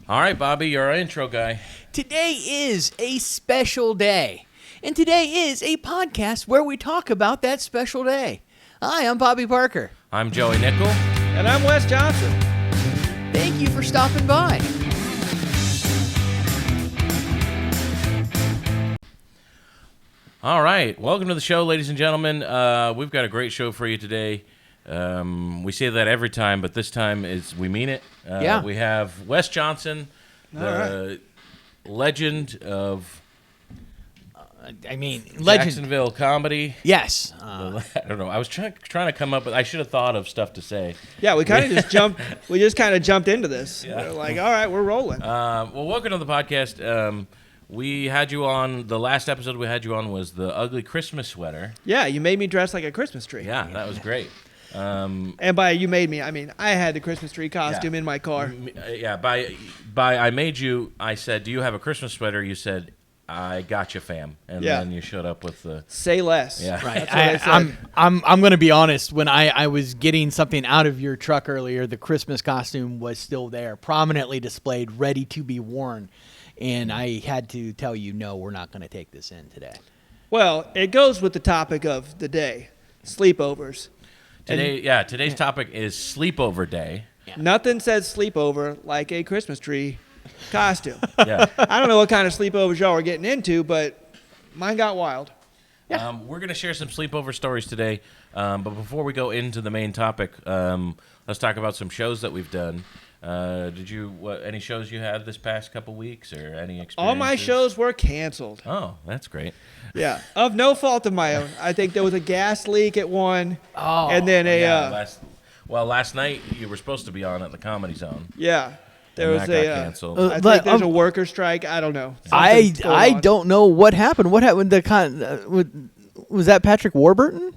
All right, Bobby, you're our intro guy. Today is a special day, and today is a podcast where we talk about that special day. Hi, I'm Bobby Parker. I'm Joey Nickel. And I'm Wes Johnson. Thank you for stopping by. All right, welcome to the show, ladies and gentlemen. We've got a great show for you today. We say that every time, but this time we mean it. Yeah. We have Wes Johnson, the legend of Legend. Jacksonville comedy. Yes. I don't know. I was trying to come up with. I should have thought of stuff to say. Yeah, we kind of just jumped. We just kind of jumped into this. Yeah. We're like, all right, we're rolling. Well, welcome to the podcast. We had you on. The last episode we had you on was the ugly Christmas sweater. Yeah, you made me dress like a Christmas tree. Yeah, that was great. And by you made me, I mean I had the Christmas tree costume in my car. Yeah, by I made you. I said, "Do you have a Christmas sweater?" You said, "I got you, fam." And then you showed up with the Say less. Yeah. Right. That's what I said. I'm going to be honest. When I was getting something out of your truck earlier, the Christmas costume was still there, prominently displayed, ready to be worn. And I had to tell you, no, we're not going to take this in today. Well, it goes with the topic of the day, sleepovers. Today's topic is sleepover day. Nothing says sleepover like a Christmas tree costume. Yeah. I don't know what kind of sleepovers y'all are getting into, but mine got wild. Yeah. We're going to share some sleepover stories today. But before we go into the main topic, let's talk about some shows that we've done. Any shows you had this past couple weeks or any experiences? All my shows were canceled. Oh, that's great. Yeah, of no fault of my own. I think there was a gas leak at one, Oh. and then last night you were supposed to be on at the Comedy Zone. there And was that got canceled. I think there's a worker strike. I don't know. Something's going I on. don't know what happened. What happened? Was that Patrick Warburton?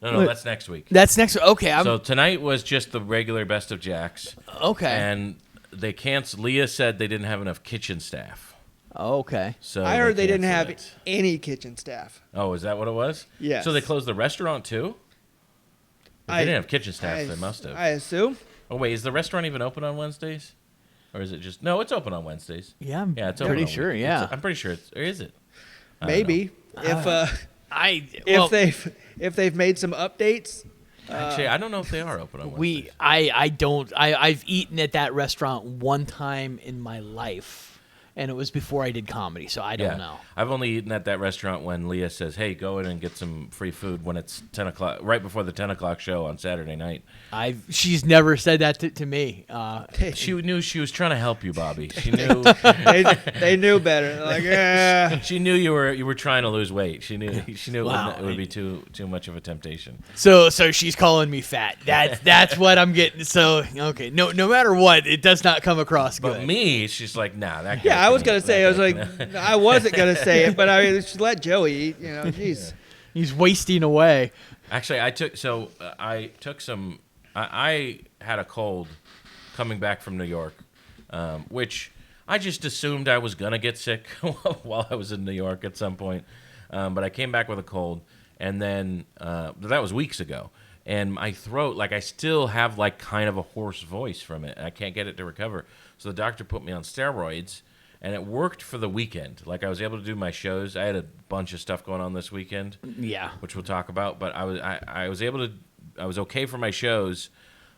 No, that's next week. That's next. Okay. So tonight was just the regular Best of Jacks. Okay. And they canceled. Leah said they didn't have enough kitchen staff. Okay. So I heard they didn't have canceled it. any kitchen staff. Oh, is that what it was? Yes. So they closed the restaurant too? If they didn't have kitchen staff, they must have. I assume. Oh, wait, is the restaurant even open on Wednesdays? Or is it just... No, it's open on Wednesdays. Yeah, I'm Yeah, it's open pretty on sure. Wednesdays. Yeah. I'm pretty sure it's... Or is it? I don't Maybe know. if they've made some updates. Actually, I don't know if they are open on Wednesdays. I've eaten at that restaurant one time in my life, and it was before I did comedy, so I don't know. I've only eaten at that restaurant when Leah says, "Hey, go in and get some free food when it's 10 o'clock, right before the 10 o'clock show on Saturday night." She's never said that to me. She knew she was trying to help you, Bobby. She knew. They knew better. They're like, yeah. She knew you were trying to lose weight. She knew Wow. it would be too much of a temptation. So she's calling me fat. That's what I'm getting. So okay, no matter what, it does not come across good. But me, she's like, nah, that guy. Yeah, I was can gonna eat say. I was that like, guy." I wasn't gonna say it, but I mean, just let Joey eat. You know, jeez. He's wasting away. Actually, I took some. I had a cold coming back from New York, which I just assumed I was gonna get sick while I was in New York at some point. But I came back with a cold, and then that was weeks ago. And my throat, I still have kind of a hoarse voice from it. I can't get it to recover. So the doctor put me on steroids, and it worked for the weekend. I was able to do my shows. I had a bunch of stuff going on this weekend. Yeah. Which we'll talk about. But I was able to. I was okay for my shows,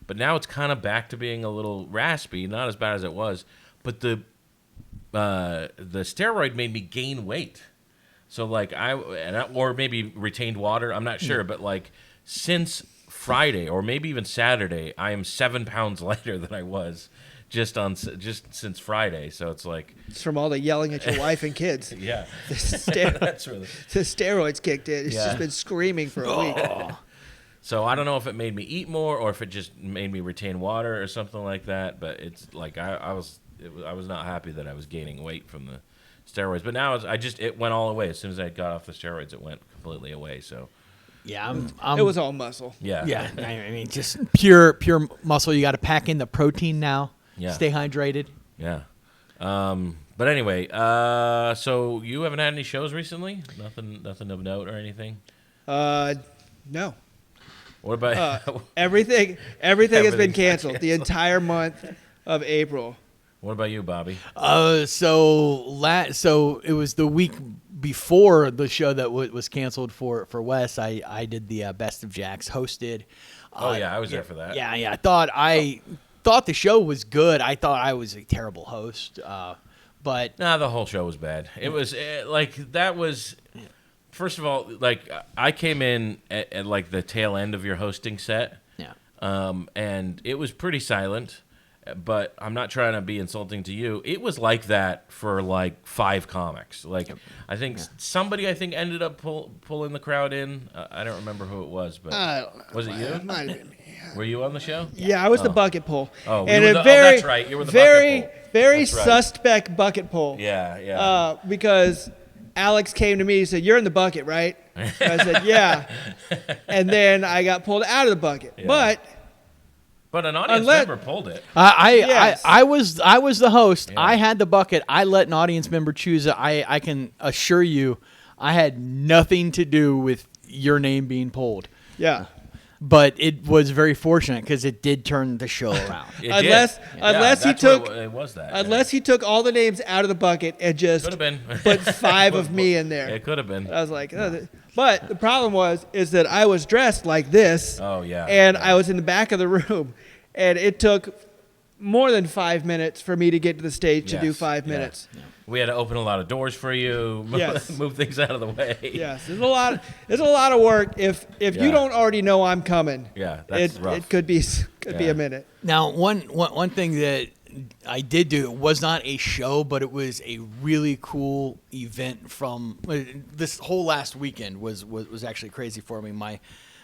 but now it's kind of back to being a little raspy. Not as bad as it was, but the steroid made me gain weight. So or maybe retained water. I'm not sure, but since Friday or maybe even Saturday, I am 7 pounds lighter than I was just since Friday. So it's It's from all the yelling at your wife and kids. yeah, The that's really. steroids kicked in. It's Yeah. just been screaming for a week. So I don't know if it made me eat more or if it just made me retain water or something like that. But it's I was not happy that I was gaining weight from the steroids. But now it went all away. As soon as I got off the steroids, it went completely away. So Yeah, It was all muscle. yeah, Yeah, I mean, just pure muscle. You got to pack in the protein now. Yeah. Stay hydrated. yeah. But anyway, so you haven't had any shows recently? Nothing of note or anything? No. What about Everything has been Everything's canceled. The entire month of April. What about you, Bobby? So it was the week before the show that was canceled for Wes. I did the Best of Jacks hosted. I was there for that. Yeah. I thought the show was good. I thought I was a terrible host. But the whole show was bad. It was that was. First of all, I came in at like the tail end of your hosting set. Yeah. And it was pretty silent. But I'm not trying to be insulting to you. It was like that for like 5 comics. I think somebody ended up pulling the crowd in. I don't remember who it was, but was it you? It might have been me. Were you on the show? Yeah, I was the bucket pull. Oh, and that's right. You were the bucket pull. Very That's right. suspect bucket pull. Yeah. Because Alex came to me and said, "You're in the bucket, right?" I said, "Yeah." And then I got pulled out of the bucket. Yeah. But an audience member pulled it. I was the host. Yeah. I had the bucket. I let an audience member choose it. I can assure you, I had nothing to do with your name being pulled. Yeah. But it was very fortunate because it did turn the show around. Unless he took he took all the names out of the bucket and just could have been put 5 of me in there. It could have been. I was like, but the problem is that I was dressed like this. Oh yeah. And I was in the back of the room, and it took more than 5 minutes for me to get to the stage to do 5 minutes. Yeah. We had to open a lot of doors for you, move things out of the way. Yes, there's a lot of work. If you don't already know I'm coming, that's rough. It could be a minute. Now, one thing that I did do, it was not a show, but it was a really cool event from this whole last weekend was actually crazy for me.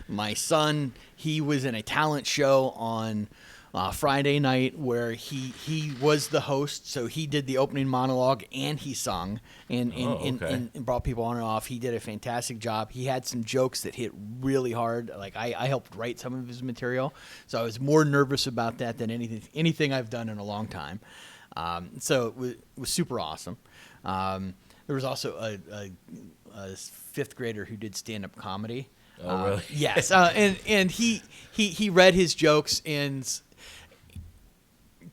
My son, he was in a talent show on Friday night where he was the host, so he did the opening monologue and he sung and brought people on and off. He did a fantastic job. He had some jokes that hit really hard. Like I helped write some of his material, so I was more nervous about that than anything I've done in a long time. So it was super awesome. There was also a 5th grader who did stand-up comedy. Oh, really? Yes, and he read his jokes, and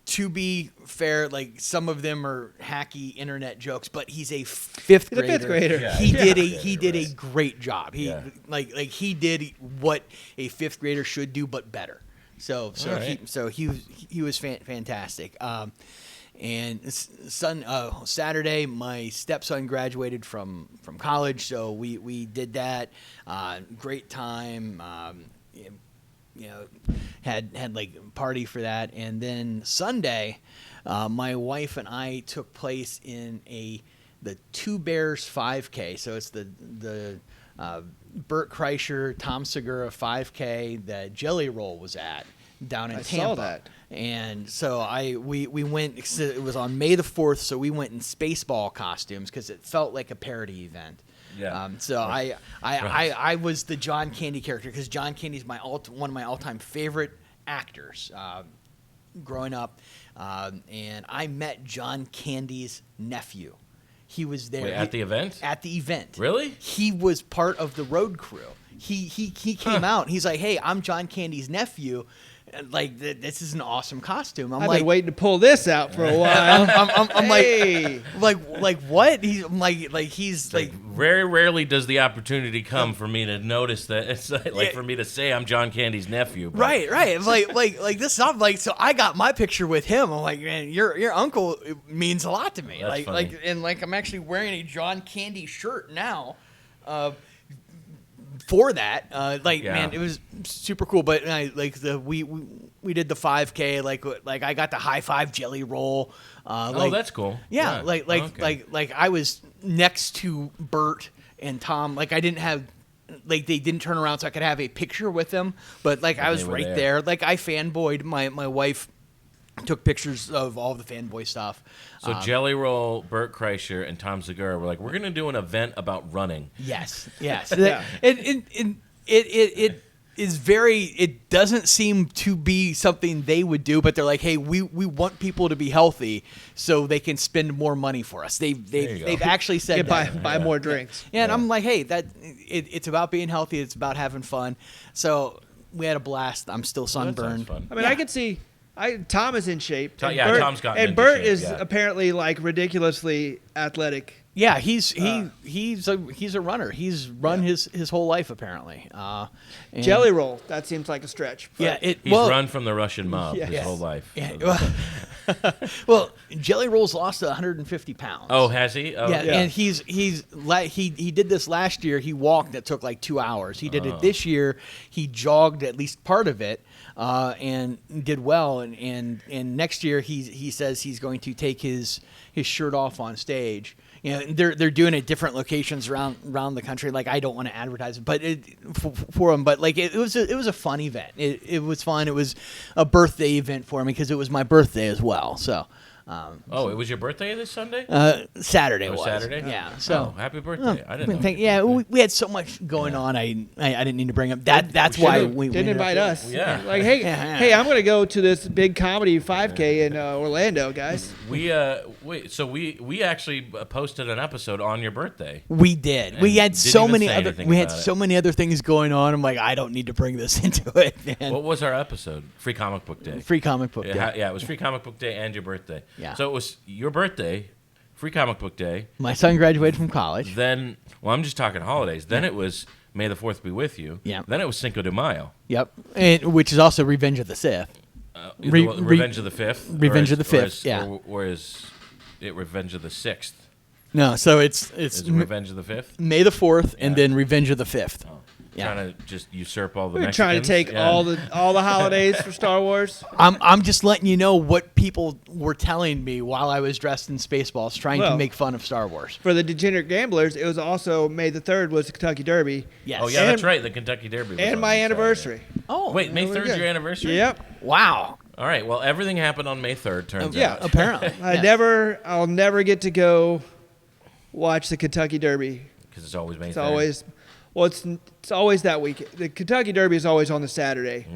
to be fair, like some of them are hacky internet jokes, but he's a 5th grader. He's a 5th grader. Yeah. He did a great job. He did what a 5th grader should do, but better. So he was fantastic. And Saturday, my stepson graduated from college, so we did that. Great time. Had like a party for that, and then Sunday, my wife and I took place in the Two Bears 5K. So it's the Bert Kreischer, Tom Segura 5K that Jelly Roll was at down in Tampa. I saw that. And so we went. It was on May the 4th, so we went in Spaceball costumes because it felt like a parody event. Yeah. I was the John Candy character because John Candy's one of my all-time favorite actors growing up, and I met John Candy's nephew. He was there. Wait, at the event? At the event. Really? He was part of the road crew. He came out. And he's like, "Hey, I'm John Candy's nephew. Like this is an awesome costume." I've been waiting to pull this out for a while. I'm hey. like what? He's like very rarely does the opportunity come for me to notice that. It's like for me to say I'm John Candy's nephew. But. Right. Like this. I'm like, so I got my picture with him. I'm like, man, your uncle means a lot to me. That's funny. I'm actually wearing a John Candy shirt now. For that, man, it was super cool. But we did the 5K. Like I got the high five Jelly Roll. That's cool. Yeah, like I was next to Bert and Tom. Like I didn't have, like they didn't turn around so I could have a picture with them. But like I was right there. Like I fanboyed. My wife took pictures of all the fanboy stuff. So Jelly Roll, Bert Kreischer, and Tom Segura were like, we're going to do an event about running. Yes. Yeah. It is very. It doesn't seem to be something they would do, but they're like, hey, we want people to be healthy so they can spend more money for us. They've actually said buy more drinks. Yeah, and I'm like, hey, it's about being healthy. It's about having fun. So we had a blast. I'm still sunburned. That sounds fun. I mean, I could see Tom is in shape. Tom- and yeah, Bert, Tom's gotten and into Bert shape, is yeah. apparently like ridiculously athletic. Yeah, he's a runner. He's run his whole life apparently. And- Jelly Roll, that seems like a stretch. Yeah, He's run from the Russian mob his Yes. whole life. Yeah, So- well, Jelly Roll's lost 150 pounds. Oh, has he? Oh, Yeah, and he did this last year. He walked. That took like 2 hours. He did it this year. He jogged at least part of it, and did well. And next year he says he's going to take his shirt off on stage. You know, they're doing it at different locations around the country. Like, I don't want to advertise it, but for him. But like it was a fun event. It was fun. It was a birthday event for me because it was my birthday as well. So. it was your birthday this Sunday? Saturday Oh, was. Saturday? Yeah. So. Happy birthday! I didn't know. Yeah, we had so much going on. I didn't need to bring up that. That's We why should've- we Didn't invite up. us. Yeah. Like, hey, Yeah. hey, I'm gonna go to this big comedy 5K in Orlando, guys. We we actually posted an episode on your birthday. We did. And we had didn't so even many say other. anything We had about it. so many other things going on. I'm like, I don't need to bring this into it, man. What was our episode? Free Comic Book Day. Free comic book day. It was Free Comic Book Day and your birthday. Yeah. So it was your birthday, Free Comic Book Day. My son graduated from college. Then, I'm just talking holidays. Then it was May the 4th be with you. Yeah. Then it was Cinco de Mayo. Yep, and which is also Revenge of the Sith. Revenge of the 5th. Revenge of the 5th, yeah. Or is it Revenge of the 6th? No, so it's Is it Revenge of the 5th? May the 4th and Yeah. then Revenge of the 5th. Oh. Yeah. Trying to just usurp all the We're Mexicans. trying to take Yeah. all the holidays for Star Wars. I'm just letting you know what people were telling me while I was dressed in Spaceballs, trying to Well, make fun of Star Wars. For the degenerate gamblers, it was also May the 3rd was the Kentucky Derby. Yes. Oh, yeah, that's right. The Kentucky Derby. Was And on my Saturday. anniversary. Oh, Wait, May There we 3rd go. your anniversary? Yep. wow. All right. Well, everything happened on May 3rd, turns Yeah. out. Apparently. Yes. I'll never get to go watch the Kentucky Derby. Because it's always May 3rd. It's always, well, it's always that week. The Kentucky Derby is always on the Saturday.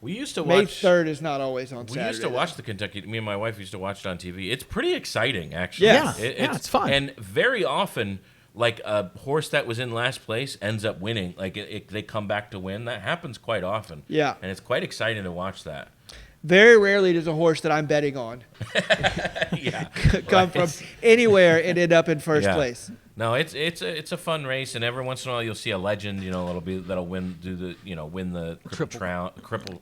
We used to May watch. 3rd is not always on We Saturday. used to watch the Kentucky. Me and my wife used to watch it on TV. It's pretty exciting, actually. Yeah. Yeah, it's fun. And very often, like a horse that was in last place ends up winning. Like they come back to win. That happens quite often. Yeah. And it's quite exciting to watch that. Very rarely does a horse that I'm betting on Yeah. come from anywhere and end up in first Yeah. place. No, it's a fun race, and every once in a while you'll see a legend. You know, that'll win win the triple crown. The Cripple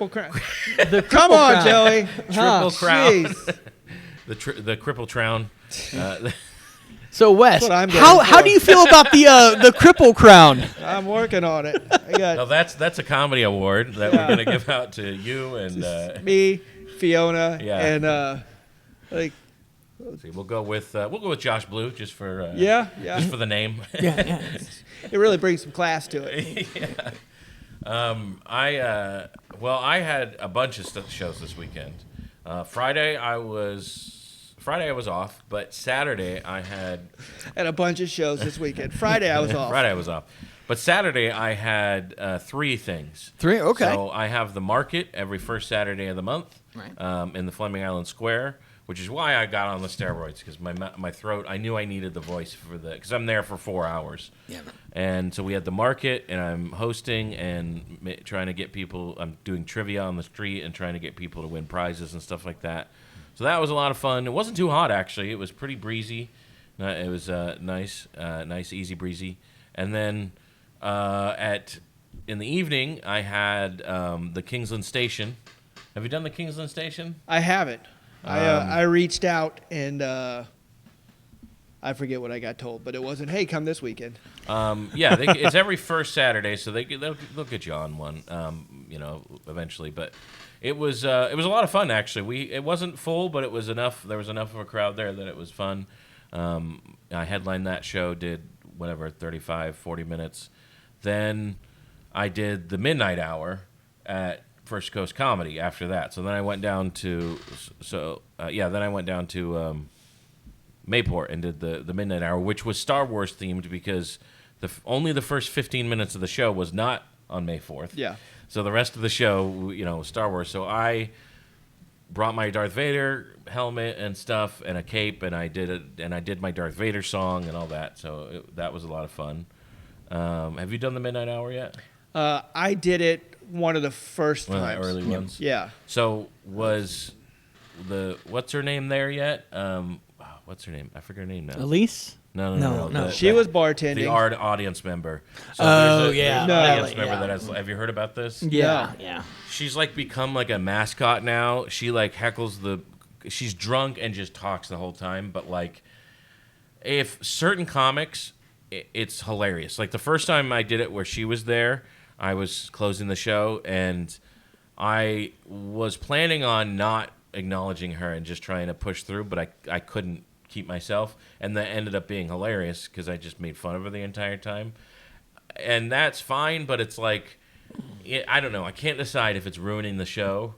Crown. The Come Triple on, Crown. Joey. Triple crown. Jeez. the cripple crown. So Wes, what I'm how going for. do you feel about the Cripple Crown? I'm working on it. I No, got that's a comedy award that we're gonna give out to you and. me, Fiona, Yeah. and like See, we'll go with Josh Blue just for yeah. just for the name. Yeah. It really brings some class to it. I had a bunch of shows this weekend. Friday I was off, but Saturday I had And a bunch of shows this weekend. Friday I was off. Friday I was off, but Saturday I had 3 things. 3, okay. So I have the market every first Saturday of the month, Right. in the Fleming Island Square, which is why I got on the steroids because my throat. I knew I needed the voice because I'm there for 4 hours. Yeah. And so we had the market, and I'm hosting and trying to get people. I'm doing trivia on the street and trying to get people to win prizes and stuff like that. So that was a lot of fun. It wasn't too hot actually. It was pretty breezy. It was nice, easy breezy. And then in the evening, I had the Kingsland Station. Have you done the Kingsland Station? I haven't. I reached out and I forget what I got told, but it wasn't, hey, come this weekend. It's every first Saturday, so they'll get you on one, eventually. But it was a lot of fun actually. It wasn't full, but it was enough. There was enough of a crowd there that it was fun. I headlined that show, did 40 minutes. Then I did the midnight hour at First Coast Comedy after that. So then I went down to Mayport and did the midnight hour, which was Star Wars themed because only the first 15 minutes of the show was not on May 4th. Yeah. So the rest of the show, was Star Wars. So I brought my Darth Vader helmet and stuff and a cape, and I did my Darth Vader song and all that. So that was a lot of fun. Have you done the midnight hour yet? I did it one of the first One of the times. early ones. Yeah. So was what's her name there yet? What's her name? I forget her name now. Elise? No. No. She was bartending. The art audience member. So Oh, there's yeah. an No. audience Yeah. member that has. Have you heard about this? Yeah. Yeah. She's like become like a mascot now. She like heckles she's drunk and just talks the whole time. But like, if certain comics, it's hilarious. Like the first time I did it where she was there, I was closing the show and I was planning on not acknowledging her and just trying to push through, but I couldn't keep myself, and that ended up being hilarious because I just made fun of her the entire time, and that's fine. But it's like, I don't know. I can't decide if it's ruining the show,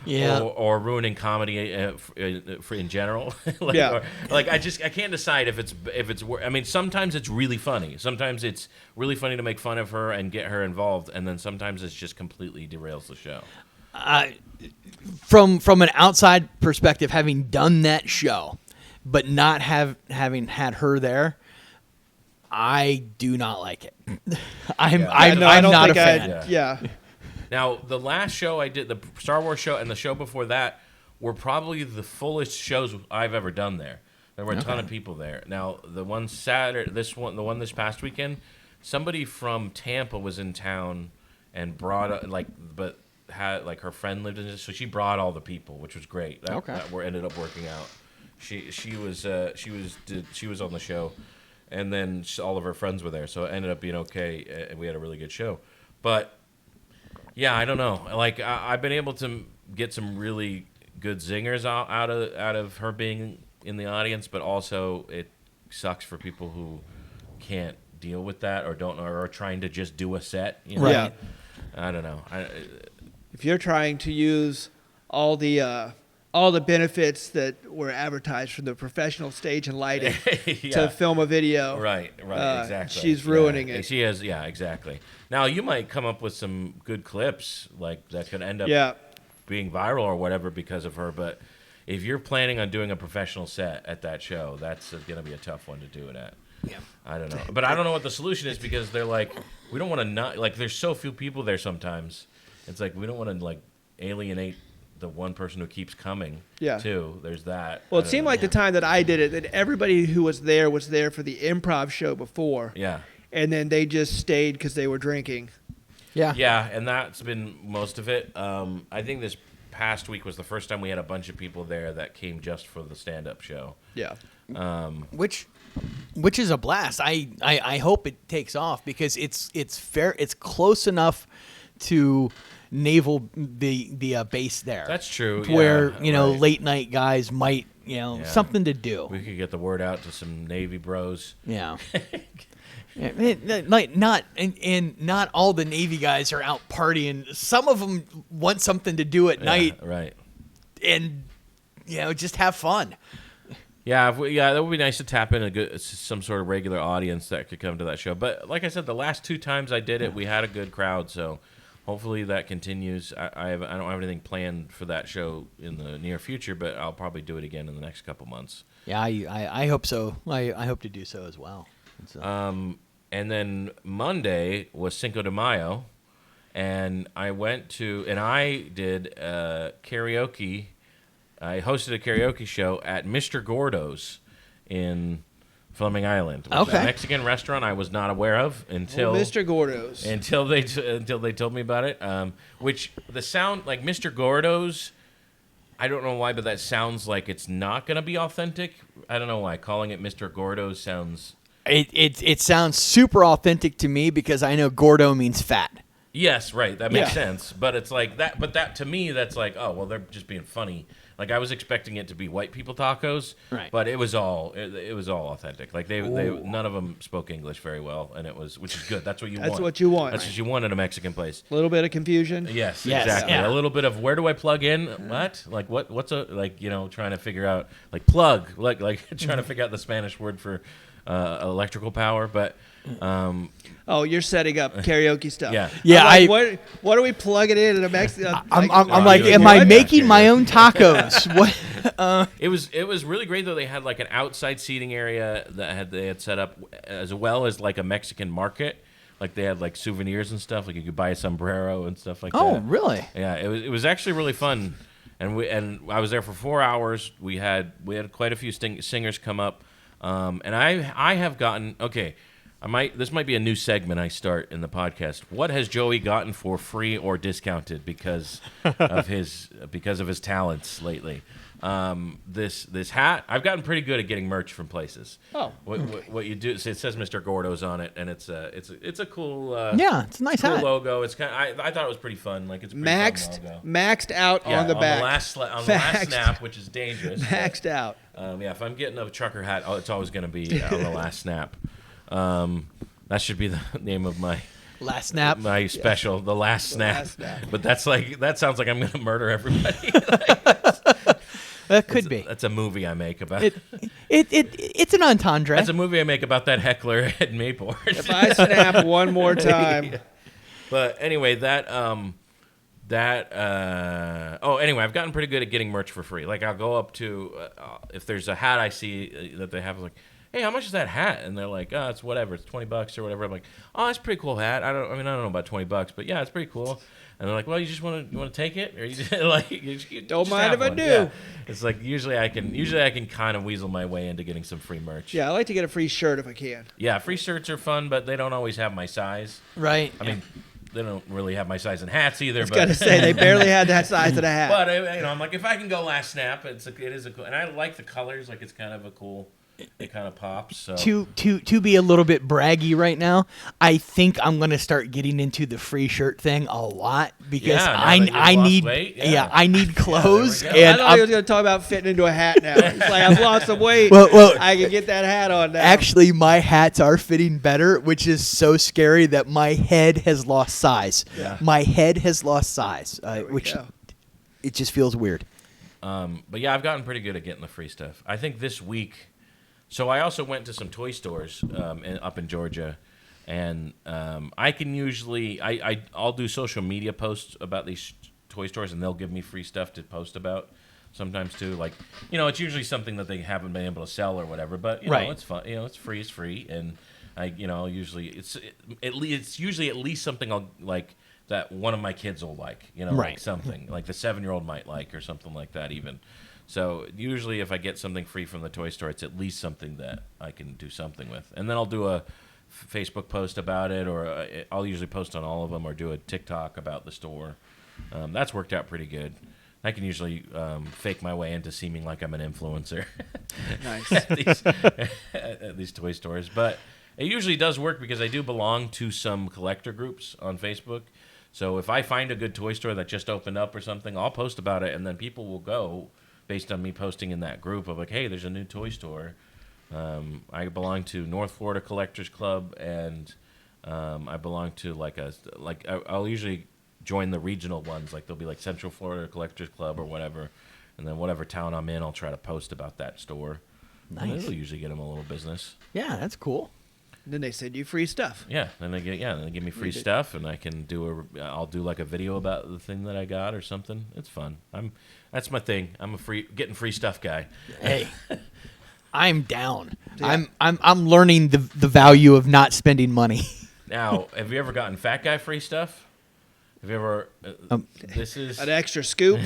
Yeah. or ruining comedy in general. Like, Yeah. or, like I can't decide if it's. I mean, sometimes it's really funny. Sometimes it's really funny to make fun of her and get her involved, and then sometimes it's just completely derails the show. From an outside perspective, having done that show, but not having had her there, I do not like it. I'm I don't not a think fan. Yeah. Now, the last show I did, the Star Wars show, and the show before that were probably the fullest shows I've ever done there. There were a ton of people there. Now, the one the one this past weekend, somebody from Tampa was in town and brought but had like her friend lived in it, so she brought all the people, which was great. That ended up working out. She was on the show, and then all of her friends were there, so it ended up being okay, and we had a really good show. But yeah, I don't know. Like I've been able to get some really good zingers out of her being in the audience, but also it sucks for people who can't deal with that or don't know or are trying to just do a set. You know? Right. Yeah. I don't know. If you're trying to use all the benefits that were advertised from the professional stage and lighting Yeah. to film a video, Right, exactly. she's ruining Yeah, it. She is, yeah, exactly. Now you might come up with some good clips like that could end up Yeah. being viral or whatever because of her, but if you're planning on doing a professional set at that show, that's going to be a tough one to do it at. Yeah. I don't know. But I don't know what the solution is because they're like, we don't want to not, like, there's so few people there sometimes. It's like, we don't want to, like, alienate the one person who keeps coming, Yeah. too. There's that. Well, it seemed like the time that I did it, that everybody who was there for the improv show before. Yeah. And then they just stayed because they were drinking. Yeah. Yeah, and that's been most of it. I think this past week was the first time we had a bunch of people there that came just for the stand-up show. Yeah. Which is a blast. I hope it takes off because it's fair. It's close enough to naval the base there. That's true. to where yeah, right. late night guys might Yeah. something to do. We could get the word out to some Navy bros. Yeah. Like not and not all the Navy guys are out partying. Some of them want something to do at night Right. and just have fun. Yeah, that would be nice to tap in some sort of regular audience that could come to that show. But like I said, the last two times I did it, we had a good crowd, so hopefully that continues. I don't have anything planned for that show in the near future, but I'll probably do it again in the next couple months. Yeah, I hope so. I hope to do so as well. And then Monday was Cinco de Mayo, and I did karaoke. I hosted a karaoke show at Mr. Gordo's in Fleming Island, which is a Mexican restaurant I was not aware of until Mr. Gordo's. until they told me about it. Which the sound like Mr. Gordo's, I don't know why, but that sounds like it's not going to be authentic. I don't know why. Calling it Mr. Gordo's sounds. It sounds super authentic to me because I know Gordo means fat. Yes, right. That makes Yeah. sense. But it's like that. But that to me, that's like, oh well, they're just being funny. Like I was expecting it to be white people tacos, Right. But it was all authentic. Like they none of them spoke English very well, and which is good. That's what you want. That's what you want. That's what you want in a Mexican place. A little bit of confusion. Yes, Yes, exactly. yeah. A little bit of where do I plug in? What? Like what's a trying to figure out like plug like trying to figure out the Spanish word for electrical power, but. Oh, you're setting up karaoke stuff. Yeah. Yeah, I'm like, what are we plugging in a Mexican? I'm Oh, like, you am would I like making that my karaoke. own tacos? What? It was really great though. They had like an outside seating area that they had set up as well as like a Mexican market Like they had like souvenirs and stuff. Like you could buy a sombrero and stuff like that. Oh, really? Yeah, it was actually really fun, and I was there for 4 hours. We had quite a few singers come up, and I have gotten okay. This might be a new segment I start in the podcast. What has Joey gotten for free or discounted because of his talents lately? This hat, I've gotten pretty good at getting merch from places. Oh, what you do? It says Mr. Gordo's on it, and it's a cool it's a nice cool hat. logo. It's I thought it was pretty fun. Like it's a pretty fun logo. maxed out Yeah, on the back. the last snap, which is dangerous. Maxed out. Yeah, if I'm getting a trucker hat, it's always going to be on the last snap. That should be the name of my Last snap. my special, the last snap. Last snap. But that sounds like I'm going to murder everybody. That could be. That's a movie I make about. It's an entendre. That's a movie I make about that heckler at Mayport. If I snap one more time. But anyway, anyway, I've gotten pretty good at getting merch for free. Like I'll go up to if there's a hat I see that they have, like, hey, how much is that hat? And they're like, oh, it's whatever, it's $20 or whatever. I'm like, oh, that's a pretty cool hat. I don't know about $20, but yeah, it's pretty cool. And they're like, well, you want to take it, or you just, like you Don't just mind have if I one. do. Yeah. It's like usually I can kind of weasel my way into getting some free merch. Yeah, I like to get a free shirt if I can. Yeah, free shirts are fun, but they don't always have my size. right. I mean, they don't really have my size in hats either. I was gonna say they barely had that size of the hat. But I'm like, if I can go last snap, it is a cool, and I like the colors. Like it's kind of a cool. It kind of pops. So. To be a little bit braggy right now, I think I'm gonna start getting into the free shirt thing a lot because I need I need clothes there we go. I and thought he was gonna talk about fitting into a hat now. It's like I've lost some weight. Well, I can get that hat on now. actually my hats are fitting better, which is so scary that my head has lost size. Yeah. My head has lost size, we which go. it just feels weird. But yeah, I've gotten pretty good at getting the free stuff. I think this week. So I also went to some toy stores up in Georgia, and I can usually I'll do social media posts about these toy stores, and they'll give me free stuff to post about sometimes too. Like it's usually something that they haven't been able to sell or whatever, but you know it's fun. It's free, and usually it's usually at least something I'll like that one of my kids will like. Like something like the 7-year-old might like or something like that even. So usually if I get something free from the toy store, it's at least something that I can do something with. And then I'll do a Facebook post about it, or I'll usually post on all of them, or do a TikTok about the store. That's worked out pretty good. I can usually fake my way into seeming like I'm an influencer Nice. at these toy stores. But it usually does work because I do belong to some collector groups on Facebook. So if I find a good toy store that just opened up or something, I'll post about it, and then people will go based on me posting in that group of like, hey, there's a new toy store. I belong to North Florida Collectors Club, and I belong to I'll usually join the regional ones. Like there'll be like Central Florida Collectors Club or whatever, and then whatever town I'm in, I'll try to post about that store. Nice. And it'll usually get them a little business. Yeah, that's cool. Then they send you free stuff. Yeah, then they give me free stuff, and I can I'll do like a video about the thing that I got or something. It's fun. That's my thing. I'm getting free stuff guy. Hey, I'm down. Yeah. I'm learning the value of not spending money. Now, have you ever gotten fat guy free stuff? Have you ever? This is An extra scoop.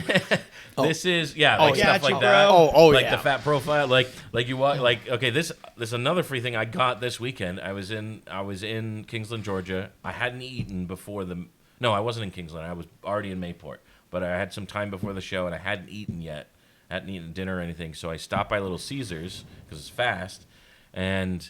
This is stuff gotcha, like bro. that. Like the fat profile, like you walk like okay. This another free thing I got this weekend. I was in Kingsland, Georgia. I hadn't eaten before I wasn't in Kingsland. I was already in Mayport, but I had some time before the show, and I hadn't eaten yet. I hadn't eaten dinner or anything, so I stopped by Little Caesars because it's fast, and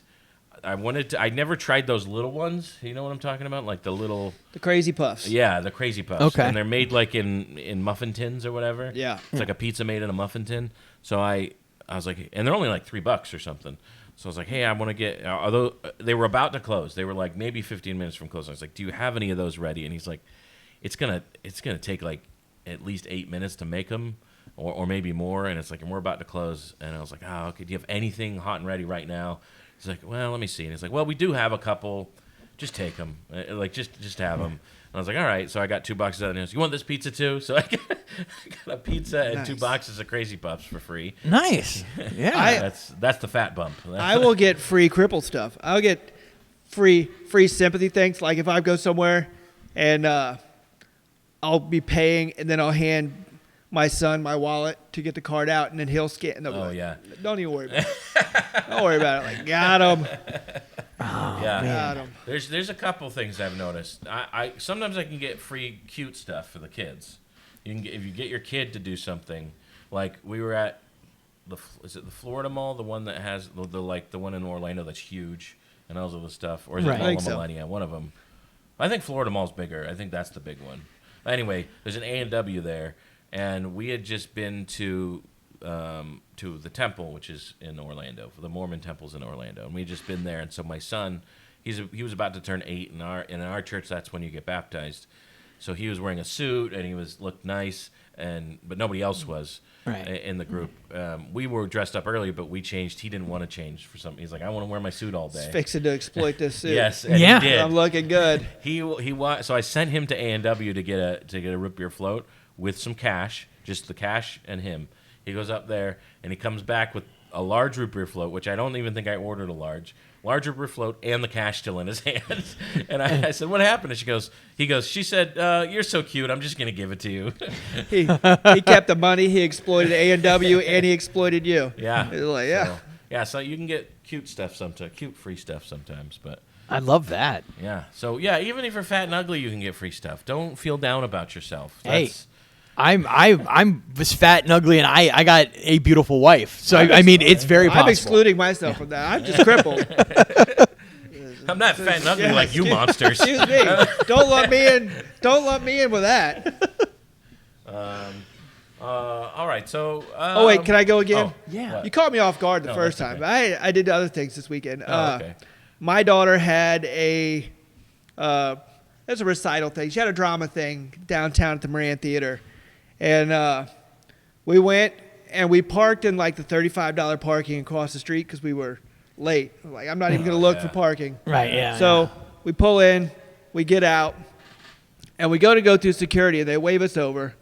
I never tried those little ones. You know what I'm talking about? Like the Crazy Puffs. Yeah, the Crazy Puffs. Okay. And they're made like in muffin tins or whatever. Yeah. It's like a pizza made in a muffin tin. So I was like, and they're only like $3 or something. So I was like, hey, I want to get, although they were about to close. They were like maybe 15 minutes from closing. I was like, do you have any of those ready? And he's like, it's gonna take like at least 8 minutes to make them. Or maybe more. And it's like, and we're about to close. And I was like, oh, okay, do you have anything hot and ready right now? He's like, well, let me see. And he's like, well, we do have a couple. Just take them. Like, just have them. And I was like, all right. So I got 2 boxes out. And he goes, you want this pizza too? So I got a pizza and 2 boxes of Crazy Puffs for free. Nice. Yeah. That's the fat bump. I will get free cripple stuff. I'll get free sympathy things. Like if I go somewhere and I'll be paying, and then I'll hand my son my wallet to get the card out, and then he'll scan. And Oh, yeah. Don't even worry about it. Don't worry about it. Like, got him. Yeah. Got him. There's a couple things I've noticed. I sometimes I can get free cute stuff for the kids. You can get, if you get your kid to do something, like we were at is it the Florida Mall, the one that has the one in Orlando that's huge and all of the stuff, or is Right. it I Mall think of so. Millennia? One of them. I think Florida Mall's bigger. I think that's the big one. Anyway, there's an A&W there, and we had just been to the temple, which is in Orlando, for the Mormon temples in Orlando, and we had just been there. And so my son, he was about to turn 8 in our church. That's when you get baptized. So he was wearing a suit and he looked nice, but nobody else was Right. in the group. We were dressed up earlier, but we changed. He didn't want to change for something. He's like, I want to wear my suit all day. Just fixing to exploit this suit. Yes, and Yeah. he did. I'm looking good. So I sent him to A&W to get a root beer float with some cash, just the cash and him. He goes up there and he comes back with a large root beer float, which I don't even think I ordered a large root beer float, and the cash still in his hands. And I said, "What happened?" And she said, "You're so cute. I'm just gonna give it to you." He kept the money. He exploited A&W, and he exploited you. Yeah. He's like, yeah. So you can get cute stuff sometimes, cute free stuff sometimes, but. I love that. Yeah. So yeah, even if you're fat and ugly, you can get free stuff. Don't feel down about yourself. Hey, I was fat and ugly, and I got a beautiful wife. So I mean, it's very possible. I'm excluding myself from that. I'm just crippled. I'm not fat and ugly Yeah, like you monsters. Excuse me. Don't let me in. Don't let me in with that. All right. So. Oh wait, can I go again? Oh, Yeah. what? You caught me off guard the No, first that's time. okay. I did other things this weekend. Oh, okay. My daughter had a there's a recital thing. She had a drama thing downtown at the Moran Theater, and we went and we parked in like the $35 parking across the street because we were late. Like, I'm not even gonna look yeah. for parking. Right. Yeah. So we pull in, we get out, and we go through security, and they wave us over,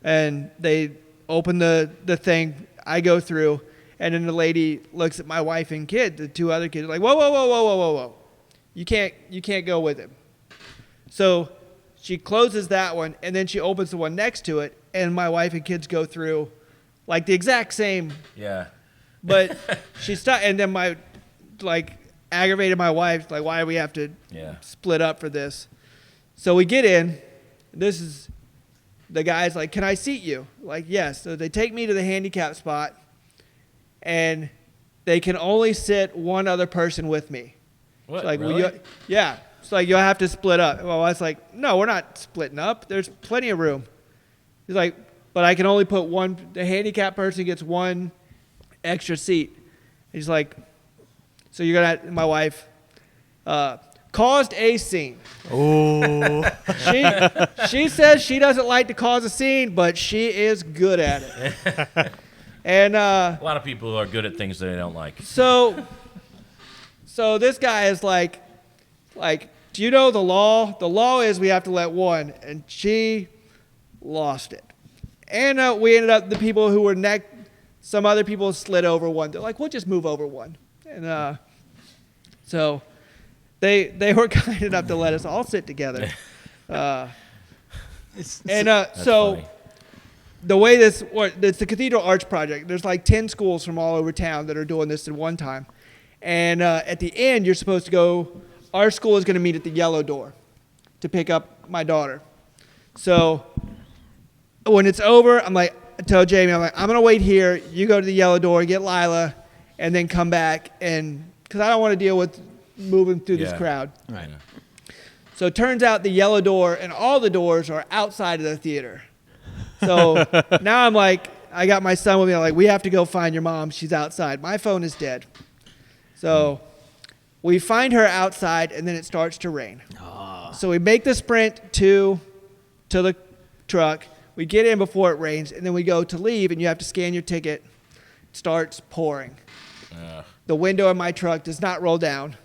and they open the thing. I go through, and then the lady looks at my wife and kid, the two other kids, like, whoa. You can't go with him. So she closes that one, and then she opens the one next to it, and my wife and kids go through like the exact same, Yeah. but she stopped, and then aggravated my wife, like, why do we have to Yeah. split up for this? So we get in. The guy's like, can I seat you? Like, yes. So they take me to the handicap spot, and they can only sit one other person with me. What? It's like, really? yeah. It's like, you'll have to split up. And my wife's like, no, we're not splitting up. There's plenty of room. He's like, but I can only put one. The handicapped person gets one extra seat. He's like, so you're going to, my wife caused a scene. Oh. She says she doesn't like to cause a scene, but she is good at it. And A lot of people are good at things that they don't like. so this guy is like, do you know the law? The law is we have to let one, and she lost it. And we ended up, the people who were some other people slid over one. They're like, we'll just move over one. And so they were kind enough to let us all sit together. So funny. the way it's the Cathedral Arts Project. There's like 10 schools from all over town that are doing this at one time. And at the end, you're supposed to go, our school is going to meet at the yellow door to pick up my daughter. So when it's over, I tell Jamie, I'm going to wait here. You go to the yellow door, get Lila, and then come back. Because I don't want to deal with moving through this Yeah. crowd. Right. So it turns out the yellow door and all the doors are outside of the theater. So now I'm like, I got my son with me. I'm like, we have to go find your mom. She's outside. My phone is dead. So we find her outside, and then it starts to rain. So we make the sprint to the truck. We get in before it rains, and then we go to leave, and you have to scan your ticket. It starts pouring. The window in my truck does not roll down.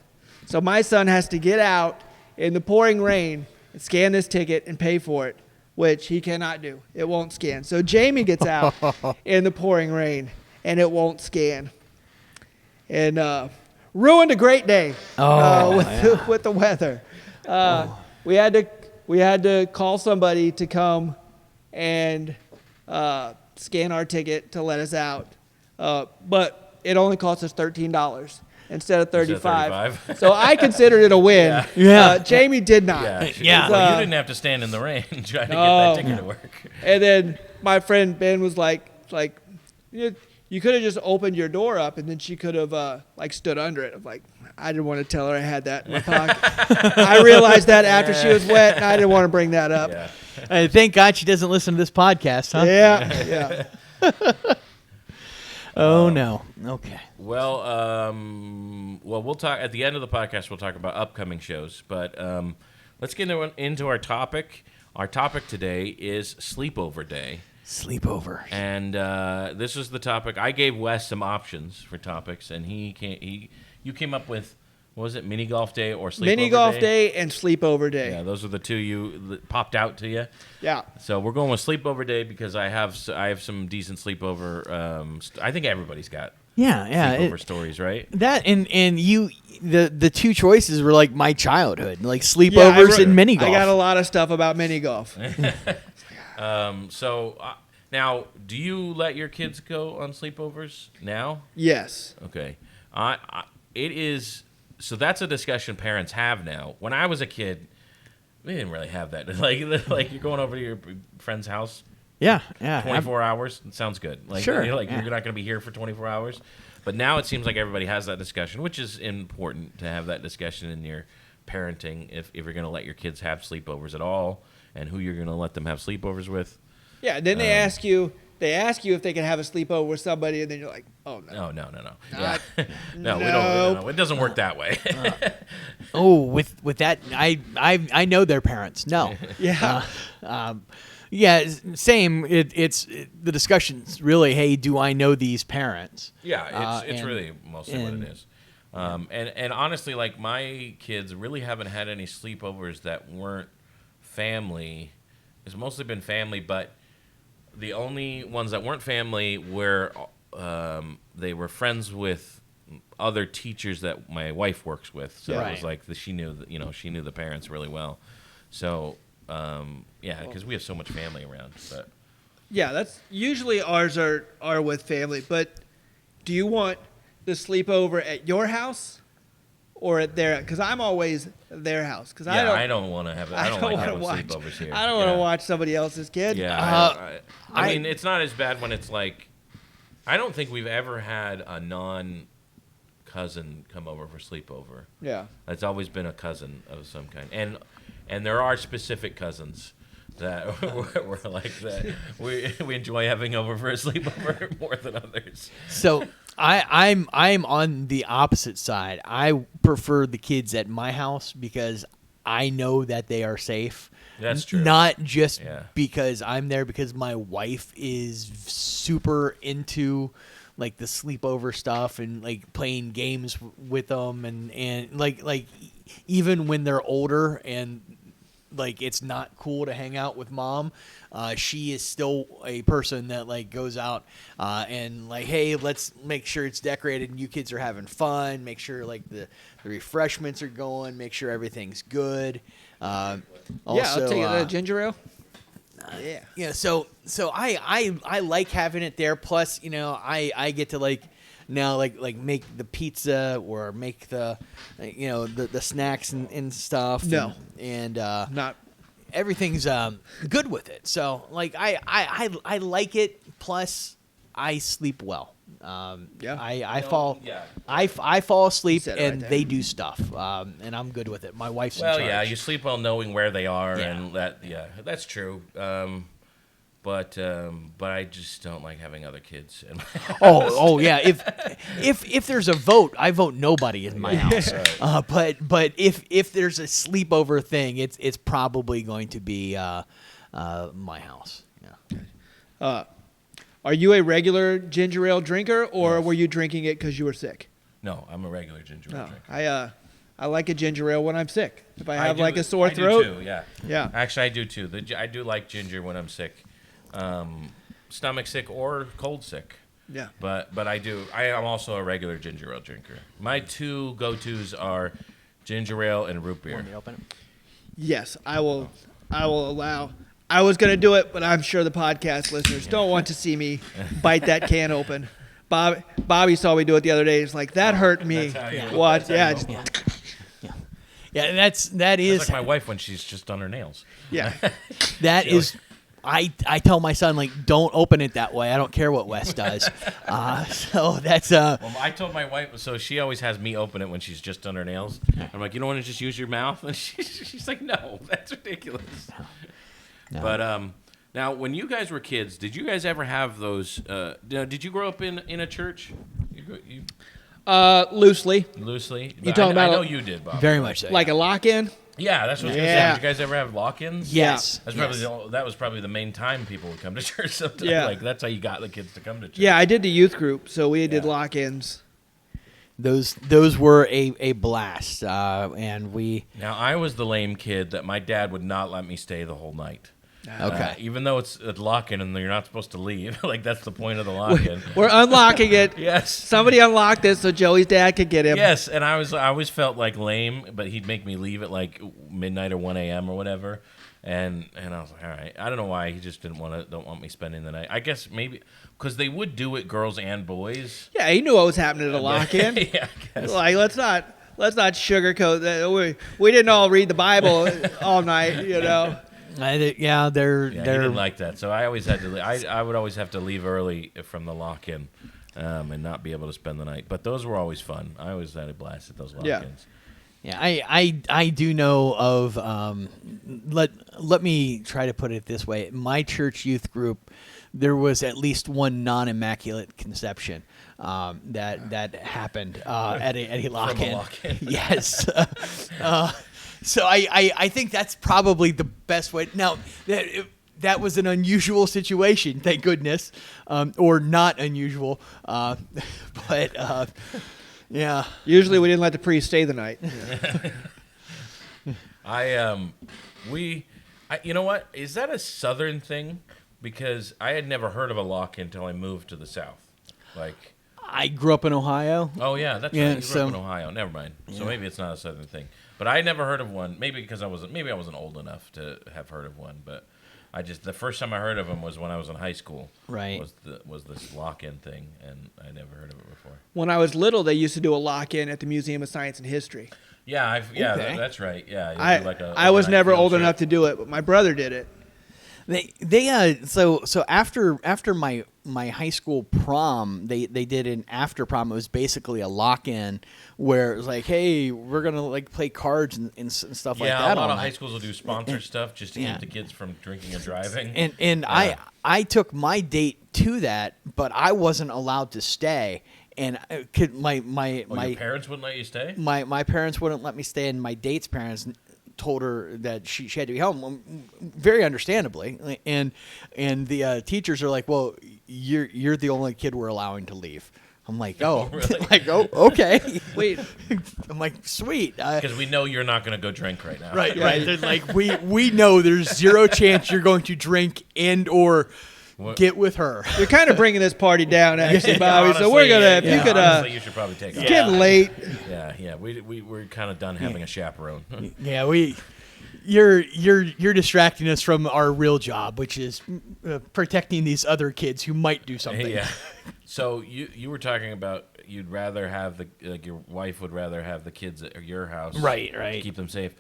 So my son has to get out in the pouring rain and scan this ticket and pay for it, which he cannot do. It won't scan. So Jamie gets out in the pouring rain, and it won't scan. And ruined a great day Oh, with the weather. We had to call somebody to come and scan our ticket to let us out, but it only cost us $13 instead of $35. So I considered it a win. Yeah. Jamie did not. Yeah. Well, you didn't have to stand in the rain trying to get that ticket to work. And then my friend Ben was like, you could have just opened your door up, and then she could have stood under it. I'm like, I didn't want to tell her I had that in my pocket. I realized that after she was wet, and I didn't want to bring that up. Yeah. thank God she doesn't listen to this podcast, huh? Yeah. Oh no. Okay. Well, we'll talk at the end of the podcast. We'll talk about upcoming shows, but let's get into our topic. Our topic today is Sleepover Day. Sleepover. And this is the topic. I gave Wes some options for topics, and you came up with, what was it, mini golf day or sleepover Mini golf day and sleepover day. Yeah, those are the two that popped out to you. Yeah. So we're going with sleepover day because I have some decent sleepover. I think everybody's got sleepover stories, right? That and you the two choices were like my childhood, like sleepovers and mini golf. I got a lot of stuff about mini golf. Now, do you let your kids go on sleepovers now? Yes. Okay. It is. So that's a discussion parents have now. When I was a kid, we didn't really have that. Like you're going over to your friend's house. Yeah. 24 hours. It sounds good. Like, sure. You're not going to be here for 24 hours. But now it seems like everybody has that discussion, which is important to have that discussion in your parenting if you're going to let your kids have sleepovers at all and who you're going to let them have sleepovers with. Yeah, then they ask you if they can have a sleepover with somebody, and then you're like, oh, no. No. Yeah. No, we don't. It doesn't work that way. With that, I know their parents. No. Yeah. Yeah, same. It's the discussion's really, hey, do I know these parents? Yeah, it's really mostly what it is. And honestly, like my kids really haven't had any sleepovers that weren't family. It's mostly been family, but the only ones that weren't family were they were friends with other teachers that my wife works with. So it was like she knew the parents really well. So because we have so much family around. But Yeah, that's usually ours are with family. But do you want the sleepover at your house or at their? Because I'm always at their house. Because I don't want to have. I don't like having sleepovers here. I don't want to watch somebody else's kid. Yeah, I mean, it's not as bad when it's like. I don't think we've ever had a non-cousin come over for sleepover. Yeah. It's always been a cousin of some kind, and there are specific cousins that we're like that. We enjoy having over for a sleepover more than others. So I'm on the opposite side. I prefer the kids at my house because I know that they are safe. That's true. Not just because I'm there, because my wife is super into like the sleepover stuff and like playing games with them and like even when they're older and like it's not cool to hang out with mom, she is still a person that like goes out and like, hey, let's make sure it's decorated and you kids are having fun, make sure like the refreshments are going, make sure everything's good. Also, I'll take a ginger ale. Yeah, so I like having it there. Plus, I get to like now like make the pizza or make the the snacks and stuff. No, and not everything's good with it. So like I like it. Plus, I sleep well. I fall asleep and they do stuff, and I'm good with it. My wife's in charge. You sleep well knowing where they are, and that's true. But I just don't like having other kids in my house. Oh yeah. If there's a vote, I vote nobody in my house. Right. But if there's a sleepover thing, it's probably going to be my house. Yeah. Are you a regular ginger ale drinker, or were you drinking it because you were sick? No, I'm a regular ginger ale drinker. I like a ginger ale when I'm sick. If I have a sore throat. I do too, yeah. Actually, I do too. I do like ginger when I'm sick, stomach sick or cold sick. Yeah. But I am also a regular ginger ale drinker. My two go-tos are ginger ale and root beer. Want me to open it? Yes, I will allow. I was going to do it, but I'm sure the podcast listeners don't want to see me bite that can open. Bobby saw me do it the other day. He's like, that hurt me. What? Yeah. Yeah, that is That's like my wife when she's just done her nails. Yeah. that is. I tell my son, like, don't open it that way. I don't care what Wes does. So that's Well, I told my wife, so she always has me open it when she's just done her nails. I'm like, you don't want to just use your mouth? And she's like, no, that's ridiculous. No. But now, when you guys were kids, did you guys ever have those? Did you grow up in a church? You Loosely. loosely. You talking about I know you did, Bob. very much so. Like a lock-in? Yeah, that's what I was gonna say. Did you guys ever have lock-ins? Yes. That's probably that was probably the main time people would come to church. Sometimes. Yeah. Like that's how you got the kids to come to church. Yeah, I did the youth group, so we did Yeah. lock-ins. Those were a blast, and we. Now I was the lame kid that my dad would not let me stay the whole night. Okay. Even though it's a lock-in and you're not supposed to leave, like that's the point of the lock-in. We're unlocking it. Yes. Somebody unlocked it so Joey's dad could get him. Yes, and I always felt like lame, but he'd make me leave at like midnight or 1 a.m. or whatever, and I was like, all right. I don't know why he just don't want me spending the night. I guess maybe because they would do it, girls and boys. Yeah, he knew what was happening at a lock-in. Yeah, I guess. Like, let's not sugarcoat that. We didn't all read the Bible all night, you know. They're Yeah, he didn't like that, so I always had to. I would always have to leave early from the lock-in, and not be able to spend the night. But those were always fun. I always had a blast at those lock-ins. Yeah, I do know of. Let me try to put it this way. My church youth group, there was at least one non-immaculate conception that happened at a lock-in. lock-in. Yes. So I think that's probably the best way. Now that was an unusual situation, thank goodness, or not unusual, but. Yeah. Usually we didn't let the priest stay the night. You know what? Is that a Southern thing? Because I had never heard of a lock-in until I moved to the South. Like, I grew up in Ohio. oh yeah, that's Yeah, right. You grew up in Ohio. Never mind. So maybe it's not a Southern thing. But I had never heard of one. Maybe because I wasn't old enough to have heard of one. But the first time I heard of them was when I was in high school. Right. Was this lock-in thing, and I never heard of it before. When I was little, they used to do a lock-in at the Museum of Science and History. Yeah, Okay. that's right. Yeah, I was never old enough to do it, but my brother did it. So after my high school prom, they did an after prom. It was basically a lock-in where it was like, hey, we're gonna like play cards and stuff like that. Yeah, a lot all of night. high schools will do sponsor stuff just to keep the kids from drinking and driving. And I took my date to that, but I wasn't allowed to stay. And my your parents wouldn't let you stay? my parents wouldn't let me stay, and my date's parents told her that she had to be home, very understandably. And the teachers are like, well, you're the only kid we're allowing to leave. I'm like, oh, really? like, oh, okay. Wait, I'm like, sweet. Because we know you're not going to go drink right now. Right. They're like, we know there's zero chance you're going to drink and or get with her. you're kind of bringing this party down, actually, Yeah, Bobby. honestly, so we're gonna, if you could, honestly, you should probably take it's off. getting late. Yeah. We're kind of done having a chaperone. Yeah, you're distracting us from our real job, which is protecting these other kids who might do something. Yeah. So you were talking about you'd rather have your wife would rather have the kids at your house, Right. to keep them safe.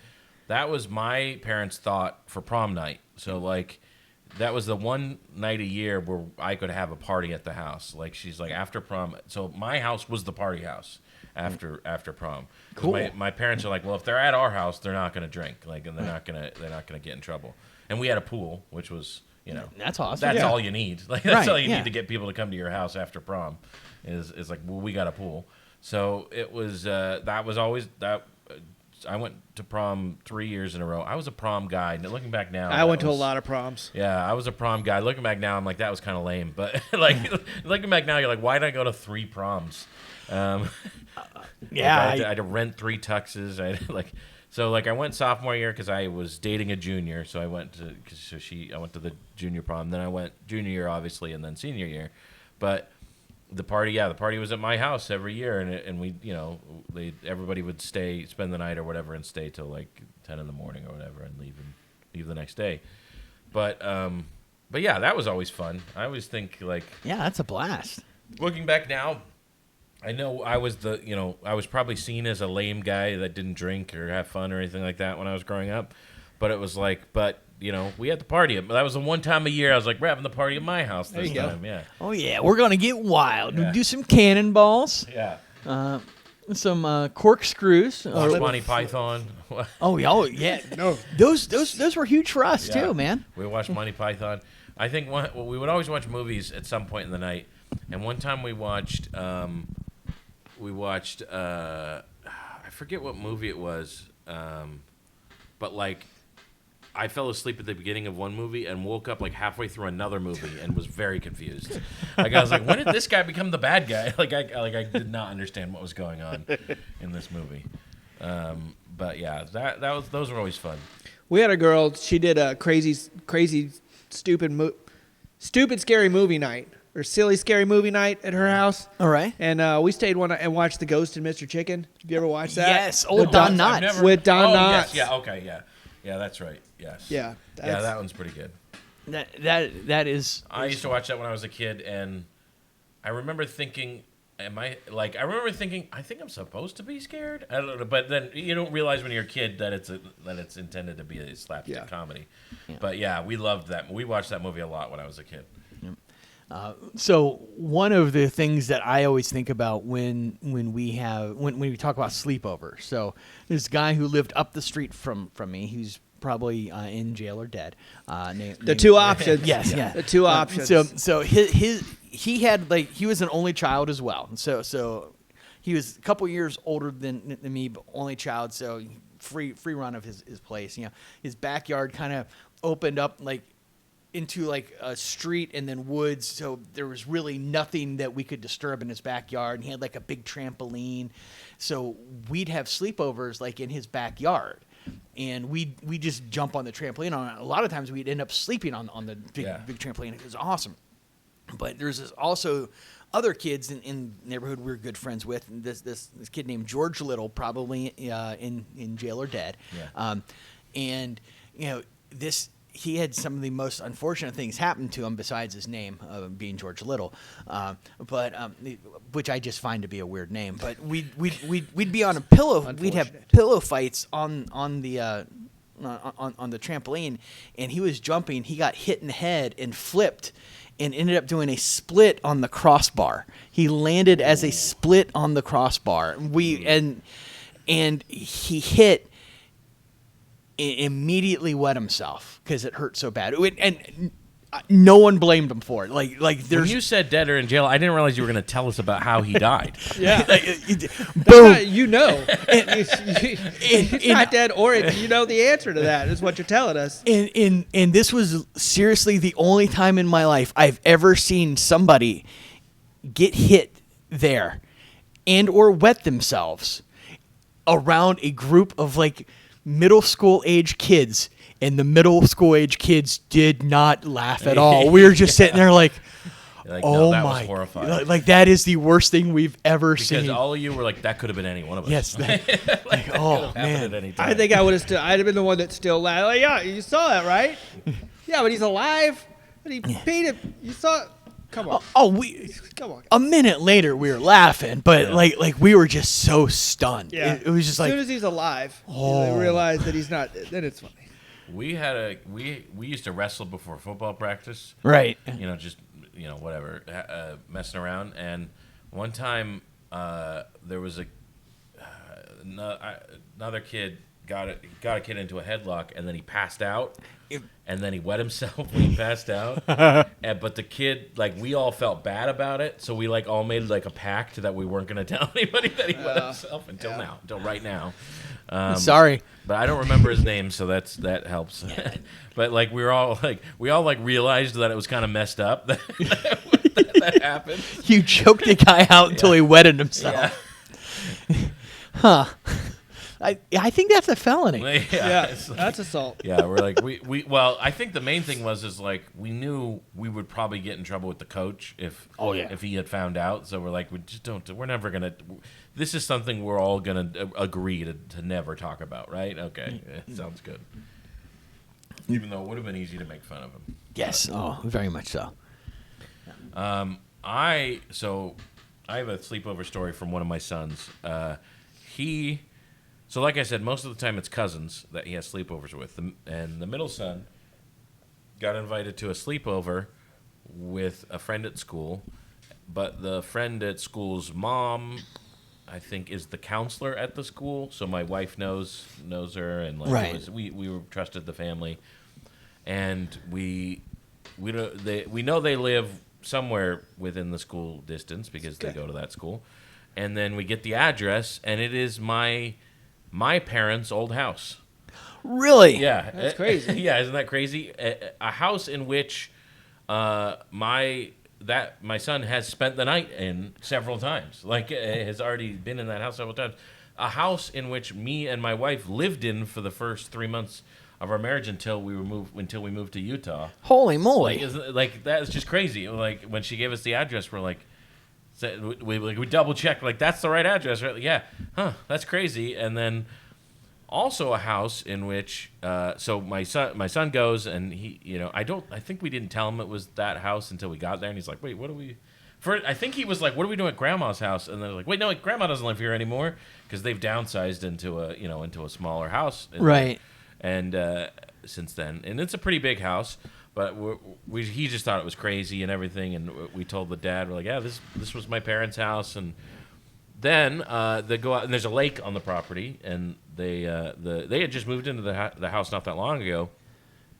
That was my parents' thought for prom night. So like, that was the one night a year where I could have a party at the house. Like she's like after prom. So my house was the party house after prom. Cool. My parents are like, well, if they're at our house, they're not going to drink. Like, and they're not going to get in trouble. And we had a pool, which was, That's awesome. that's Yeah. all you need. Like that's Right, all you yeah. need to get people to come to your house after prom. Is like, well, we got a pool. So it was that was always that. I went to prom 3 years in a row. I was a prom guy. And looking back now, I went to a lot of proms. Yeah, I was a prom guy. Looking back now, I'm like, that was kind of lame. But like looking back now, you're like, why did I go to 3 proms? Yeah, I had to rent 3 tuxes. I went sophomore year because I was dating a junior. So I went to the junior prom. Then I went junior year, obviously, and then senior year. But the party was at my house every year, and we, everybody would spend the night or whatever, and stay till like 10 in the morning or whatever, and leave the next day. But yeah, that was always fun. I always think like, yeah, that's a blast. Looking back now, I know I was I was probably seen as a lame guy that didn't drink or have fun or anything like that when I was growing up. But it was like, we had the party. That was the one time a year I was like, we're having the party at my house this time. Yeah. Oh, yeah, we're going to get wild. Yeah. We'll do some cannonballs. Yeah. Some corkscrews. Watch Monty Python. Oh, yeah. No. Those were huge for us, too, man. We watched Monty Python. I think we would always watch movies at some point in the night. And one time we watched I forget what movie it was, but like, I fell asleep at the beginning of one movie and woke up like halfway through another movie and was very confused. Like, I was like, when did this guy become the bad guy? I did not understand what was going on in this movie. But yeah, those were always fun. We had a girl. She did a crazy, stupid, scary movie night or silly, scary movie night at her house. All right. And we stayed one night and watched The Ghost and Mr. Chicken. Have you ever watched that? Yes. Old Don Knotts. With Don Yes, Knotts. yeah. Okay. Yeah. Yeah. That's right. Yes. Yeah. Yeah. That one's pretty good. That is. I used to watch that when I was a kid, and I remember thinking, I think I'm supposed to be scared. I don't know, but then you don't realize when you're a kid that it's intended to be a slapstick comedy. Yeah. But yeah, we loved that. We watched that movie a lot when I was a kid. So one of the things that I always think about when we talk about sleepover. So this guy who lived up the street from me, who's probably in jail or dead. The two options. Yes, yeah. The two options. So he had he was an only child as well. So he was a couple years older than me, but only child. So free run of his place. His backyard kind of opened up into a street and then woods, so there was really nothing that we could disturb in his backyard. And he had a big trampoline, so we'd have sleepovers in his backyard, and we just jump on the trampoline. A lot of times we'd end up sleeping on the big trampoline. It was awesome. But there's also other kids in the neighborhood we were good friends with. And this kid named George Little, probably in jail or dead. Yeah. He had some of the most unfortunate things happen to him besides his name being George Little, which I just find to be a weird name. But we'd be on a pillow. We'd have pillow fights on the trampoline, and he was jumping. He got hit in the head and flipped, and ended up doing a split on the crossbar. He landed as a split on the crossbar. And he hit. Immediately wet himself because it hurt so bad, and no one blamed him for it. There's When you said dead or in jail, I didn't realize you were going to tell us about how he died. Yeah. boom. He's not dead, or you know the answer to that is what you're telling us. And this was seriously the only time in my life I've ever seen somebody get hit there and or wet themselves around a group of middle school age kids, and the middle school age kids did not laugh at all. We were just sitting there oh that my, was horrifying. That is the worst thing we've ever seen. Because all of you were that could have been any one of us. Yes. Oh man. At any time. I think I'd have been the one that still laughed. Yeah, you saw that, right? Yeah, but he's alive, and he peed it. You saw it. Come on. Come on. A minute later, we were laughing, but we were just so stunned. Yeah. It was just as soon as he's alive, they realize that he's not. Then it's funny. We used to wrestle before football practice. Right. Whatever, messing around. And one time, there was another kid got a kid into a headlock, and then he passed out. And then he wet himself when he passed out. But the kid, we all felt bad about it, so we all made a pact that we weren't going to tell anybody that he wet himself until right now. Sorry, but I don't remember his name, so that helps. But we all realized that it was kind of messed up that happened. You choked the guy out until he wetted himself. Yeah. Huh. I think that's a felony. Yeah, it's like- that's assault. yeah, we're like well, I think the main thing is like we knew we would probably get in trouble with the coach if he had found out. So we're like, we're never gonna. This is something we're all gonna agree to never talk about, right? Okay, sounds good. Even though it would have been easy to make fun of him. Yes. Oh, very much so. I have a sleepover story from one of my sons. So like I said, most of the time it's cousins that he has sleepovers with. And the middle son got invited to a sleepover with a friend at school. But the friend at school's mom, I think, is the counselor at the school. So my wife knows her. And like right. we trusted the family. And we know they live somewhere within the school distance because they go to that school. And then we get the address, and it is my parents' old house. Really? Yeah. That's crazy. Yeah, isn't that crazy? A house in which my son has spent the night in several times. Like, has already been in that house several times. A house in which me and my wife lived in for the first 3 months of our marriage until we moved to Utah. Holy moly! Like that is just crazy. Like when she gave us the address, we're like, we double checked. Like that's the right address, right? Yeah, that's crazy. And then also a house in which, so my son goes and he, I think we didn't tell him it was that house until we got there, and he's like, wait, what do we? I think he was like, what are we doing at Grandma's house? And they're like, wait, no, Grandma doesn't live here anymore because they've downsized into a smaller house, right? And since then, and it's a pretty big house, but he just thought it was crazy and everything. And we told the dad, we're like, yeah, this was my parents' house. And then they go out, and there's a lake on the property, and they had just moved into the house not that long ago,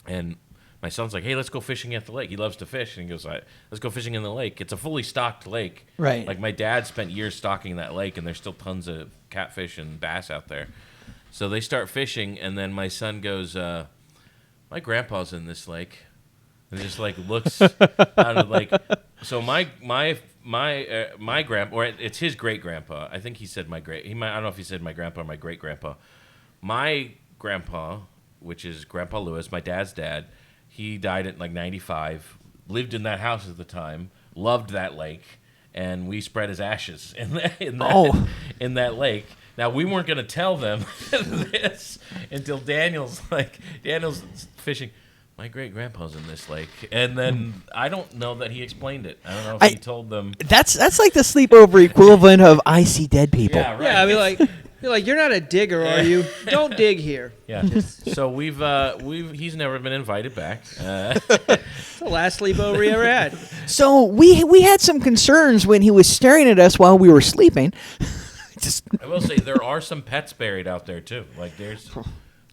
and my son's like, hey, let's go fishing at the lake. He loves to fish, and he goes, let's go fishing in the lake. It's a fully stocked lake. Right. Like my dad spent years stocking that lake, and there's still tons of catfish and bass out there. So they start fishing, and then my son goes, my grandpa's in this lake. And just like looks out of like, so my grandpa, or it's his great grandpa. I think he said I don't know if he said my grandpa or my great grandpa. My grandpa, which is Grandpa Lewis, my dad's dad, he died at like 95, lived in that house at the time, loved that lake, and we spread his ashes in that lake. Now, we weren't going to tell them this until Daniel's fishing. My great-grandpa's in this lake. And then I don't know that he explained it. I don't know if he told them. That's like the sleepover equivalent of I see dead people. Yeah, right. Yeah, I mean, you're not a digger, are you? Don't dig here. Yeah. So he's never been invited back. It's the last sleepover he ever had. So we had some concerns when he was staring at us while we were sleeping. I will say there are some pets buried out there too. Like there's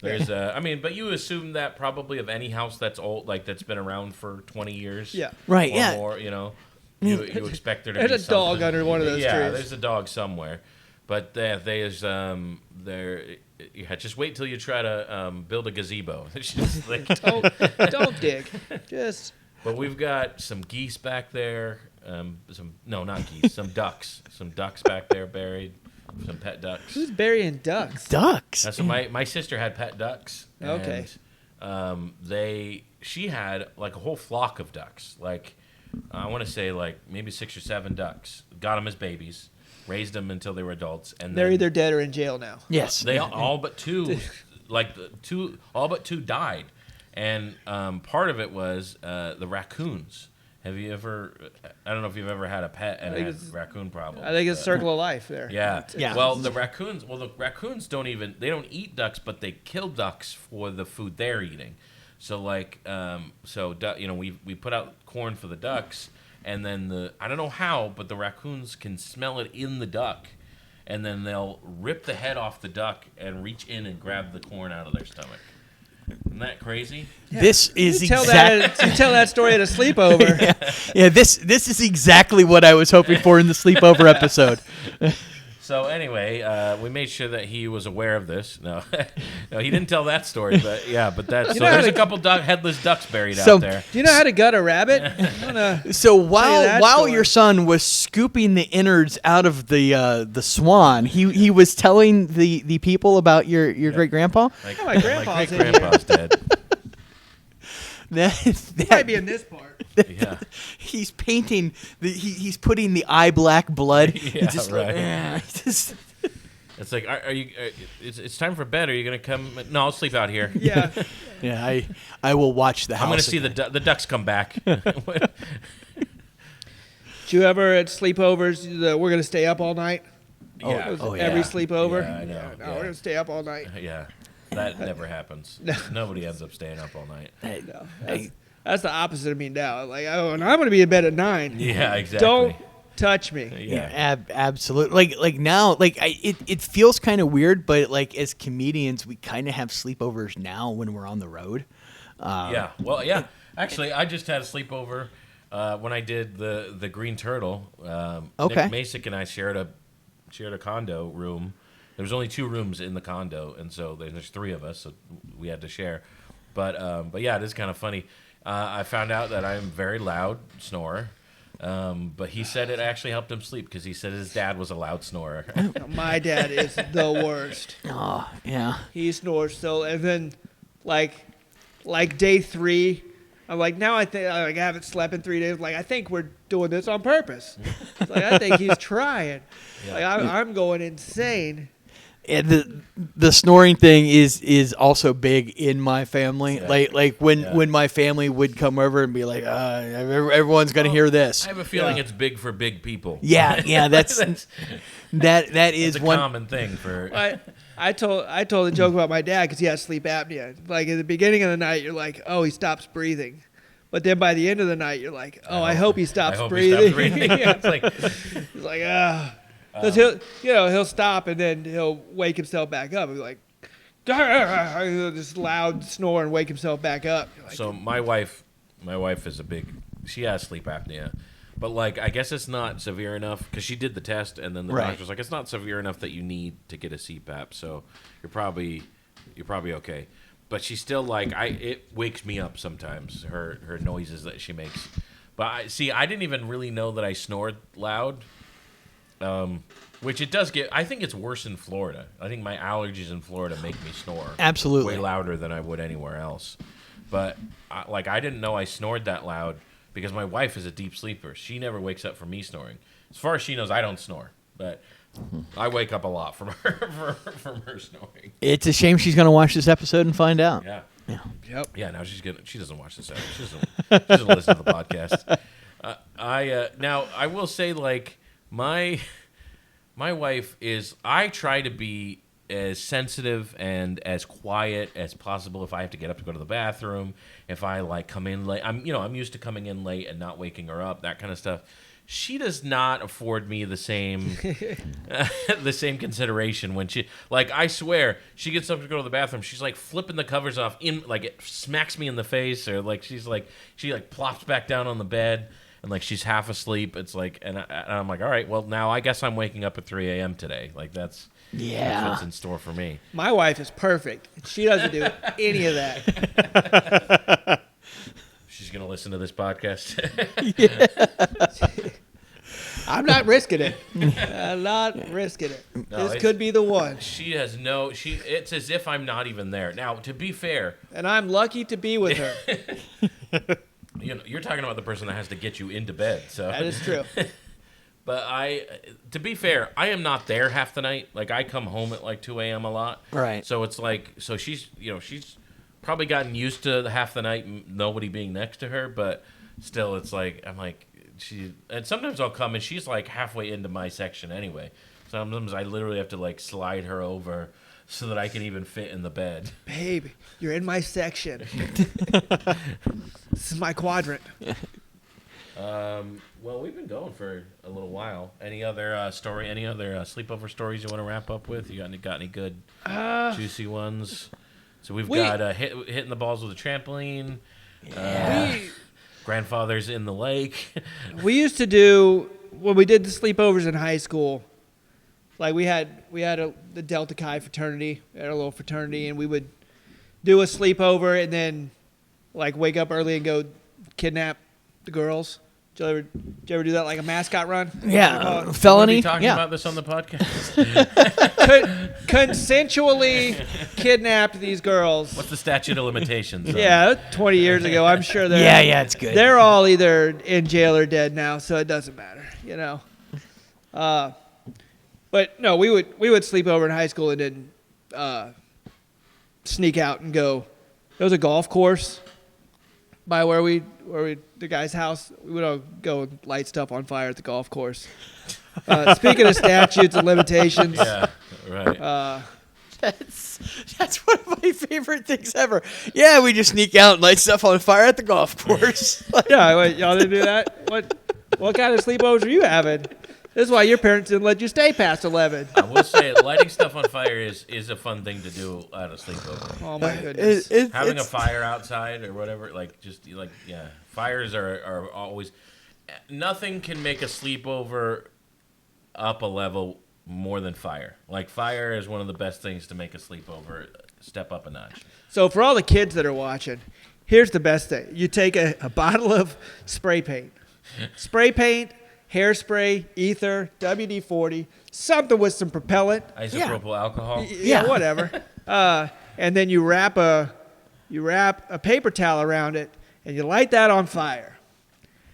but you assume that probably of any house that's old, like that's been around for 20 years. Yeah. Right. Or Yeah. more, you expect there to be There's a dog under one of those trees. Yeah, there's a dog somewhere. But there's just wait till you try to build a gazebo. It's just like Don't dig. Just. But we've got some geese back there. Not geese. Some ducks. Some ducks back there buried. Some pet ducks. Who's burying ducks? Ducks. That's what my sister had pet ducks. Okay. And she had like a whole flock of ducks. Like I want to say like maybe 6 or 7 ducks. Got them as babies. Raised them until they were adults, and they're either dead or in jail now. Yes. They all but two, all but two died, and part of it was the raccoons. Have you ever? I don't know if you've ever had a pet and had raccoon problems. I think it's a circle of life there. Yeah. Yeah. Well, the raccoons don't eat ducks, but they kill ducks for the food they're eating. So we put out corn for the ducks. And then I don't know how, but the raccoons can smell it in the duck. And then they'll rip the head off the duck and reach in and grab the corn out of their stomach. Isn't that crazy? Yeah. This is you tell that story at a sleepover. Yeah, this is exactly what I was hoping for in the sleepover episode. So anyway, we made sure that he was aware of this. No, no, he didn't tell that story, but yeah, but that's so. There's a couple headless ducks buried out there. Do you know how to gut a rabbit? So while story. your son was scooping the innards out of the swan, he was telling the people about your great grandpa. Like, my grandpa's great grandpa's dead. He might be in this part. Yeah, He's painting he's putting the eye black blood. Yeah, just right. just it's like, are you? It's time for bed. Are you gonna come? No, I'll sleep out here. Yeah. yeah. I will watch the house. I'm gonna see again. the ducks come back. Did you ever at sleepovers? We're gonna stay up all night. Yeah. Every sleepover. Yeah, I know. No, Yeah. we're gonna stay up all night. Yeah, that never happens. Nobody ends up staying up all night. No, that's the opposite of me now. Like, oh, and I'm gonna be in bed at 9. Yeah, exactly. Don't touch me. Yeah. Absolutely. Like now, it feels kind of weird, but like as comedians, we kind of have sleepovers now when we're on the road. Yeah. Well, yeah. Actually, I just had a sleepover when I did the Green Turtle. Okay. Nick Masick and I shared a condo room. There was only 2 rooms in the condo, and so there's 3 of us, so we had to share. But yeah, it is kind of funny. I found out that I'm a very loud snorer. But he said it actually helped him sleep because he said his dad was a loud snorer. My dad is the worst. Oh, yeah. He snores so, and then like day 3, I'm like, now I think I haven't slept in 3 days. Like, I think we're doing this on purpose. It's like, I think he's trying. Yeah. Like, I'm going insane. And the snoring thing is also big in my family. Yeah. Like when my family would come over and be like, everyone's gonna hear this. I have a feeling it's big for big people. Yeah, that's that is It's a one common thing for. I told a joke about my dad because he has sleep apnea. Like at the beginning of the night, you're like, oh, he stops breathing. But then by the end of the night, you're like, oh, I hope he stops breathing. It's like, He's like, ah. Because he'll stop and then he'll wake himself back up and be like, this loud snore and wake himself back up. Like, so my wife is she has sleep apnea, but like I guess it's not severe enough because she did the test and then the Right. doctor was like it's not severe enough that you need to get a CPAP, so you're probably okay. But she's still like it wakes me up sometimes, her noises that she makes. But I didn't even really know that I snored loud. Which it does get. I think it's worse in Florida. I think my allergies in Florida make me snore Absolutely. way louder than I would anywhere else. But I didn't know I snored that loud because my wife is a deep sleeper. She never wakes up from me snoring. As far as she knows, I don't snore, but I wake up a lot from her from her snoring. It's a shame she's gonna watch this episode and find out. Yeah. yep. Yeah. Now she doesn't watch this episode. She doesn't listen to the podcast. Now I will say like. My wife is. I try to be as sensitive and as quiet as possible. If I have to get up to go to the bathroom, if I like come in late, I'm used to coming in late and not waking her up, that kind of stuff. She does not afford me the same the same consideration when she like. I swear, she gets up to go to the bathroom. She's like flipping the covers off like it smacks me in the face, or like she plops back down on the bed. And, like, she's half asleep. It's like, and I'm like, all right, well, now I guess I'm waking up at 3 a.m. today. Like, that's what's in store for me. My wife is perfect. She doesn't do any of that. She's going to listen to this podcast. I'm not risking it. I'm not risking it. No, this could be the one. She has it's as if I'm not even there. Now, to be fair. And I'm lucky to be with her. You're talking about the person that has to get you into bed. So That is true. But to be fair, I am not there half the night. Like I come home at like 2 a.m. a lot. Right. So it's like, she's probably gotten used to half the night nobody being next to her. But still, it's like I'm like and sometimes I'll come and she's like halfway into my section anyway. Sometimes I literally have to like slide her over so that I can even fit in the bed. Babe, you're in my section. This is my quadrant. Well, we've been going for a little while. Any other sleepover stories you want to wrap up with? You got any good juicy ones? So we've got hitting the balls with a trampoline. Yeah. Grandfather's in the lake. We used to do, when we did the sleepovers in high school, Like we had the Delta Chi fraternity, we had a little fraternity, and we would do a sleepover and then like wake up early and go kidnap the girls. Did you ever do that, like a mascot run? Yeah, We're felony. talking Yeah. about this on the podcast. Consensually kidnapped these girls. What's the statute of limitations? Yeah, 20 years ago. I'm sure they're Yeah, it's good. they're all either in jail or dead now, so it doesn't matter, you know. But no, we would sleep over in high school and then sneak out and go. There was a golf course by where the guy's house. We would all go and light stuff on fire at the golf course. Speaking of statutes and limitations, Yeah, right. That's one of my favorite things ever. Yeah, we just sneak out and light stuff on fire at the golf course. yeah, wait, y'all didn't do that. What kind of sleepovers were you having? This is why your parents didn't let you stay past 11. I will say, lighting stuff on fire is a fun thing to do at a sleepover. Oh my goodness. Having a fire outside or whatever, fires are always. Nothing can make a sleepover up a level more than fire. Like, fire is one of the best things to make a sleepover step up a notch. So for all the kids that are watching, here's the best thing. You take a bottle of spray paint, hairspray, ether, WD-40, something with some propellant. Isopropyl alcohol. Yeah, whatever. And then you wrap a paper towel around it, and you light that on fire.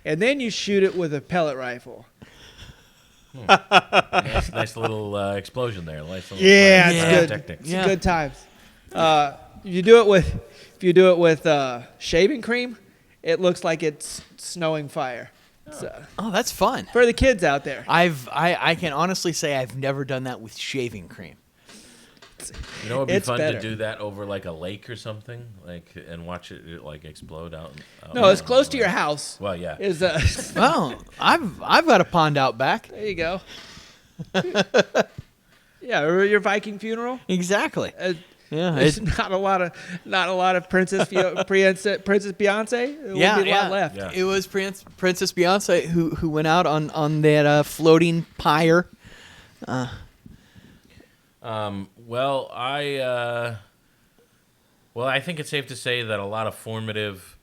And then you shoot it with a pellet rifle. Nice little explosion there. Nice little Yeah, fire it's good. tactics. It's Yeah. good times. If you do it with shaving cream, it looks like it's snowing fire. So, Oh, that's fun. for the kids out there. I can honestly say I've never done that with shaving cream. You know, it'd be It's fun better. to do that over like a lake or something, and watch it like explode out. No, as close to your house. Well, yeah. Is Well, I've got a pond out back. there you go. Yeah, remember your Viking funeral? Exactly. Yeah. There's not a lot of Princess Beyonce. There won't be a lot left. Yeah. It was Princess Beyonce who went out on that floating pyre. I think it's safe to say that a lot of formative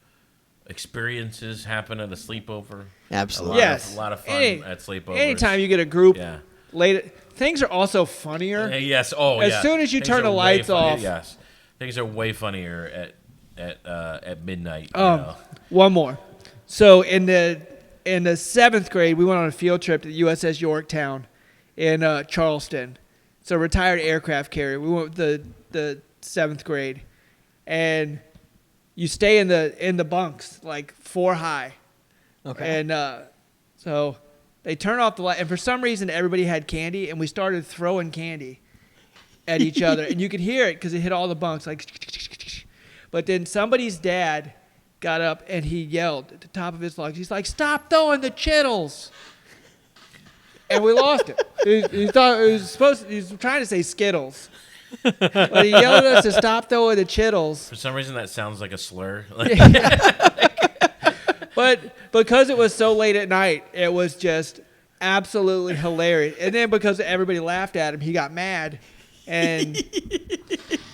experiences happen at a sleepover. Absolutely. Yes. A lot of fun at sleepovers. Anytime you get a group Yeah. late, things are also funnier. Yes. Oh, As yeah. soon as you Things turn the are way lights funny- off. Yes. Things are way funnier at midnight. You know? One more. So in the 7th grade, we went on a field trip to the USS Yorktown in Charleston. It's a retired aircraft carrier. We went with the 7th grade, and you stay in the bunks like 4 high. Okay. And so they turn off the light, and for some reason everybody had candy, and we started throwing candy at each other, and you could hear it because it hit all the bunks like. But then somebody's dad got up and he yelled at the top of his lungs. He's like, "Stop throwing the Chittles!" And we lost it. He thought he was trying to say Skittles, but he yelled at us to stop throwing the Chittles. For some reason, that sounds like a slur. But because it was so late at night, it was just absolutely hilarious. And then because everybody laughed at him, he got mad. And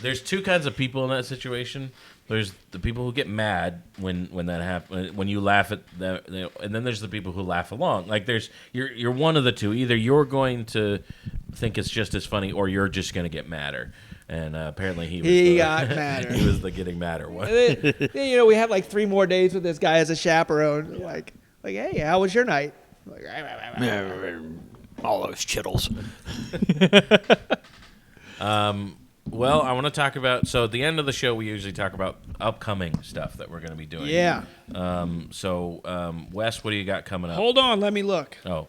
There's two kinds of people in that situation. There's the people who get mad when that happens, when you laugh at them, and then there's the people who laugh along. Like you're one of the two. Either you're going to think it's just as funny, or you're just going to get madder. And apparently he got madder. He was the getting madder one. then, we had like 3 more days with this guy as a chaperone. Like, hey, how was your night? Like, All those Chittles. Well, I want to talk about. So at the end of the show, we usually talk about upcoming stuff that we're going to be doing. yeah. Wes, what do you got coming up? Hold on, let me look. Oh,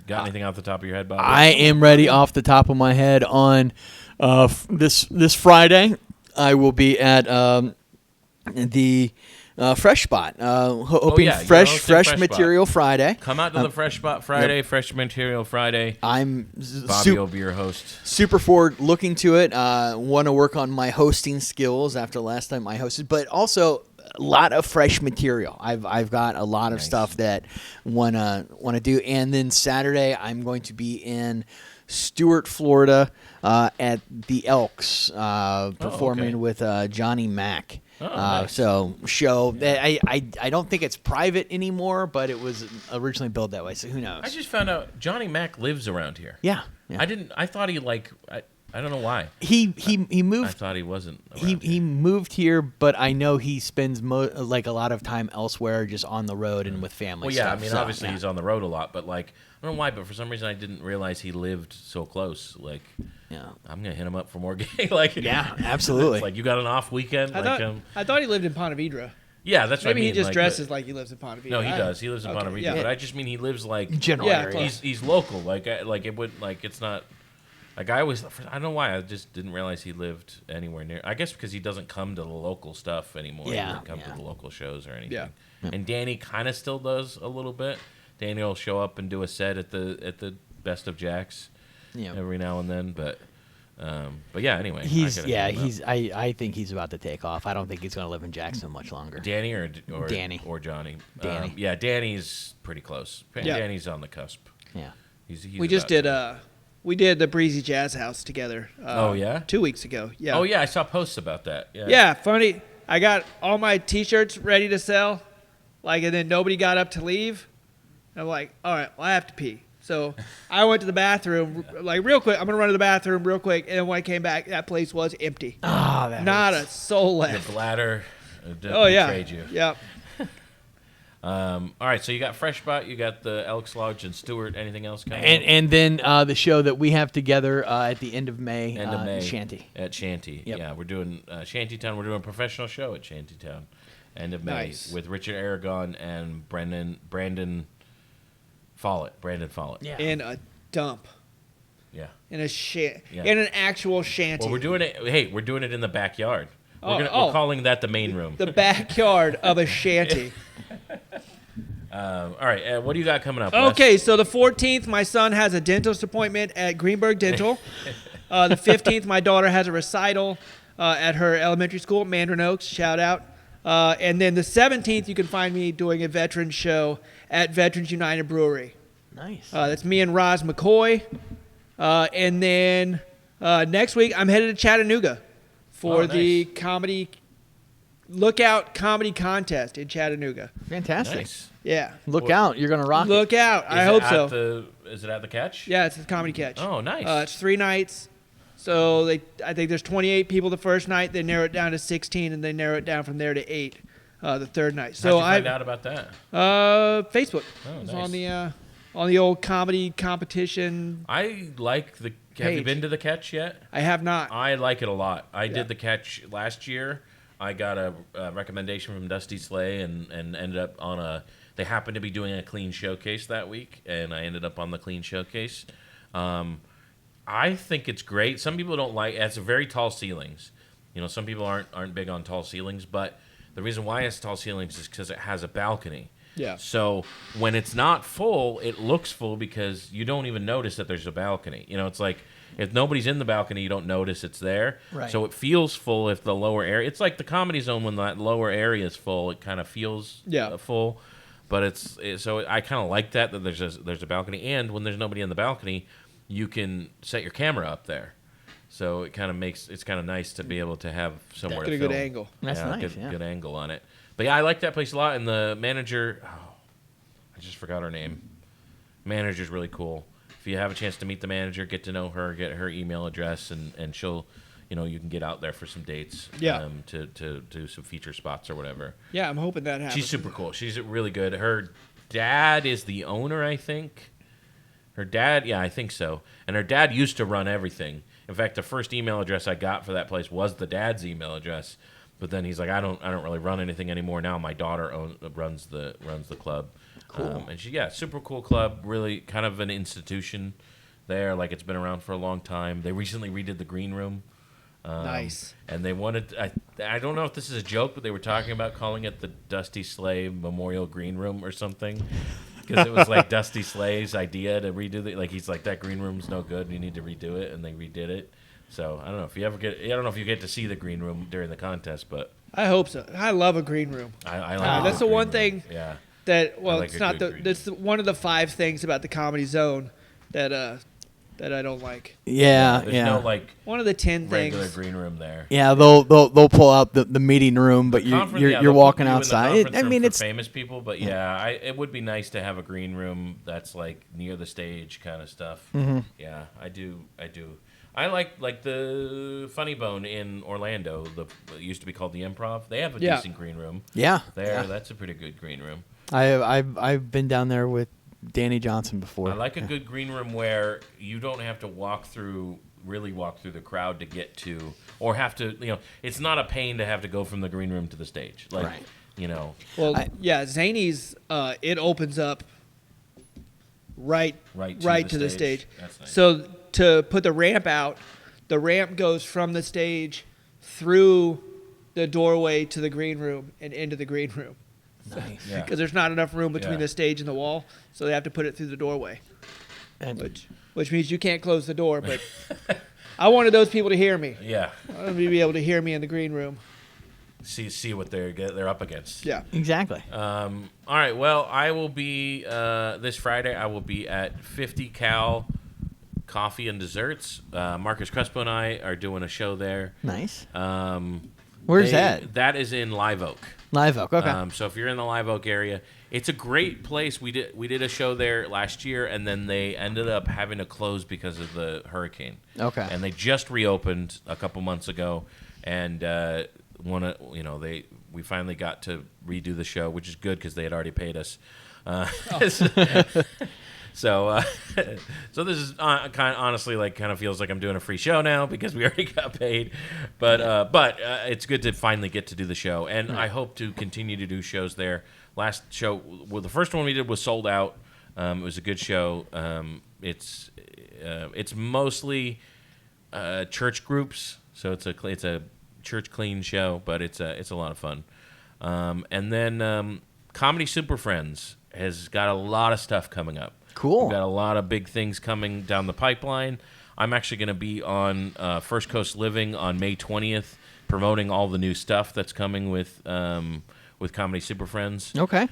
got anything off the top of your head, Bob? I am ready off the top of my head on this Friday. I will be at the Fresh Spot, hoping yeah, you're fresh hosting Fresh Spot. Material Friday. Come out to the Fresh Spot Friday, Fresh Material Friday. I'm Bobby will be your host. super forward looking to it. Want to work on my hosting skills after last time I hosted, but also lot of fresh material. I've got a lot of stuff that wanna do. And then Saturday I'm going to be in Stuart, Florida, at the Elks, performing with Johnny Mack. Nice. So show that I don't think it's private anymore, but it was originally built that way. So who knows? I just found out Johnny Mack lives around here. Yeah. I thought he I don't know why. He moved. I thought he wasn't. Around He moved here, but I know he spends like a lot of time elsewhere, just on the road and with family. Well, yeah, stuff. I mean, So, obviously yeah. he's on the road a lot, but like I don't know why, but for some reason I didn't realize he lived so close. Like, Yeah. I'm gonna hit him up for more game. Like, Yeah, absolutely. it's like you got an off weekend. I thought he lived in Ponte Vedra. Yeah, that's what I Maybe mean. he just like, dresses but- like he lives in Ponte Vedra. No, he does. He lives in Ponte Vedra, yeah. but I just mean he lives like General Yeah, area. close. he's local. Like it would like it's not. Like I don't know why I just didn't realize he lived anywhere near. I guess because he doesn't come to the local stuff anymore. Yeah, He doesn't come yeah. to the local shows or anything. Yeah. And Danny kind of still does a little bit. Danny will show up and do a set at the Best of Jack's Yeah. every now and then, but yeah. Anyway, I He's gotta hit him up. I think he's about to take off. I don't think he's going to live in Jackson much longer. Danny or Danny. or Johnny. Danny. Yeah, Danny's pretty close. Yeah. Danny's on the cusp. Yeah. He's We just about did we did the Breezy Jazz House together. Oh, yeah? 2 weeks ago. Yeah. Oh yeah, I saw posts about that. Yeah. Yeah, funny. I got all my T-shirts ready to sell, and then nobody got up to leave. I'm like, all right, well, I have to pee. So I went to the bathroom, real quick. I'm gonna run to the bathroom real quick, and then when I came back, that place was empty. Ah, that Not hurts. a soul Your left. bladder. Oh yeah. Betrayed you. Yeah. All right, so you got Fresh Spot, you got the Elks Lodge and Stewart. Anything else coming? And then the show that we have together at the end of May, End of May Shanty. at Shanty. Yep. Yeah, we're doing Shantytown. We're doing a professional show at Shantytown. End of May Nice. with Richard Aragon and Brandon Follett. Brandon Follett. Yeah. In a dump. Yeah. In a Yeah. in an actual shanty. Well, we're doing it. Hey, we're doing it in the backyard. Oh, We're oh. calling that the main room. the backyard of a shanty. All right, what do you got coming up? Wes? Okay, so the 14th, my son has a dentist appointment at Greenberg Dental. The 15th, my daughter has a recital at her elementary school, Mandarin Oaks. Shout out. And then the 17th, you can find me doing a veterans show at Veterans United Brewery. Nice. That's me and Roz McCoy. And then next week, I'm headed to Chattanooga for Oh, the nice. Lookout Comedy Contest in Chattanooga. Fantastic. Nice. Yeah. Look out. You're going to rock it. Look out. Is I it hope at so. Is it at the Catch? Yeah, it's a comedy catch. Oh, nice. It's 3 nights. So I think there's 28 people the first night. They narrow it down to 16, and they narrow it down from there to 8 the third night. So How'd you find out about that? Facebook. Oh, It was nice. on the old comedy competition. I like the. Have you Page. been to the Catch yet? I have not. I like it a lot. I Yeah. did the Catch last year. I got a recommendation from Dusty Slay and ended up on a. They happened to be doing a clean showcase that week, and I ended up on the clean showcase. I think it's great. Some people don't like. It's very tall ceilings. You know, some people aren't big on tall ceilings, but the reason why it's tall ceilings is because it has a balcony. Yeah. So when it's not full, it looks full because you don't even notice that there's a balcony. You know, it's like if nobody's in the balcony, you don't notice it's there. Right. So it feels full if the lower area. It's like the Comedy Zone when that lower area is full. It kind of feels full, but so I kind of like that there's a balcony, and when there's nobody in the balcony, you can set your camera up there. So it kind of makes it's kind of nice to be able to have somewhere Get to a good film. angle. That's nice, Good, yeah. good angle on it. But yeah, I like that place a lot. And the manager, I just forgot her name. Manager's really cool. If you have a chance to meet the manager, get to know her, get her email address, and she'll, you can get out there for some dates. Yeah. To do some feature spots or whatever. Yeah, I'm hoping that happens. She's super cool. She's really good. Her dad is the owner, I think. Her dad, yeah, I think so. And her dad used to run everything. In fact, the first email address I got for that place was the dad's email address. But then he's like, I don't really run anything anymore now. My daughter runs the club. Cool. And super cool club. Really kind of an institution there. Like it's been around for a long time. They recently redid the green room. Nice. And they wanted, I don't know if this is a joke, but they were talking about calling it the Dusty Slay Memorial Green Room or something. because it was like Dusty Slay's idea to redo the like. He's like, that green room's no good. You need to redo it, and they redid it. So I don't know if you ever get. I don't know if you get to see the green room during the contest, but I hope so. I love a green room. I like. That's the one thing. Yeah. That well, like it's a not good the. green That's one of the 5 things about the Comedy Zone that I don't like. Yeah, There's yeah. no like One of the 10 regular things. green room there. Yeah, they'll pull out the meeting room, but you're They'll you're put walking you in the outside. conference I room mean, for it's famous people, but yeah, it would be nice to have a green room that's like near the stage kind of stuff. Mm-hmm. Yeah, I do. I like the Funny Bone in Orlando. It used to be called the Improv. They have a decent green room. yeah. There, yeah. that's a pretty good green room. I've been down there with Danny Johnson before. I like a good green room where you don't have to walk through the crowd to get to, or have to, it's not a pain to have to go from the green room to the stage. Like, Right. Well, Zany's, it opens up right to the stage. That's nice. So to put the ramp out, the ramp goes from the stage through the doorway to the green room and into the green room. Nice. Yeah. Because there's not enough room between Yeah. the stage and the wall, so they have to put it through the doorway, And which means you can't close the door. But I wanted those people to hear me. Yeah. I wanted to be able to hear me in the green room. See what they're up against. Yeah. exactly. All right. Well, I will be this Friday. I will be at 50 Cal Coffee and Desserts. Marcus Crespo and I are doing a show there. Nice. Where's that? That is in Live Oak. Live Oak. Okay. So if you're in the Live Oak area, it's a great place. We did a show there last year, and then they ended up having to close because of the hurricane. Okay. And they just reopened a couple months ago, and we finally got to redo the show, which is good because they had already paid us. So this is honestly kind of feels like I'm doing a free show now because we already got paid, but it's good to finally get to do the show, and I hope to continue to do shows there. Last show, the first one we did was sold out. It was a good show. It's mostly church groups, so it's a church clean show, but it's a lot of fun. And then Comedy Super Friends has got a lot of stuff coming up. Cool. We've got a lot of big things coming down the pipeline. I'm actually going to be on First Coast Living on May 20th, promoting all the new stuff that's coming with Comedy Super Friends. Okay.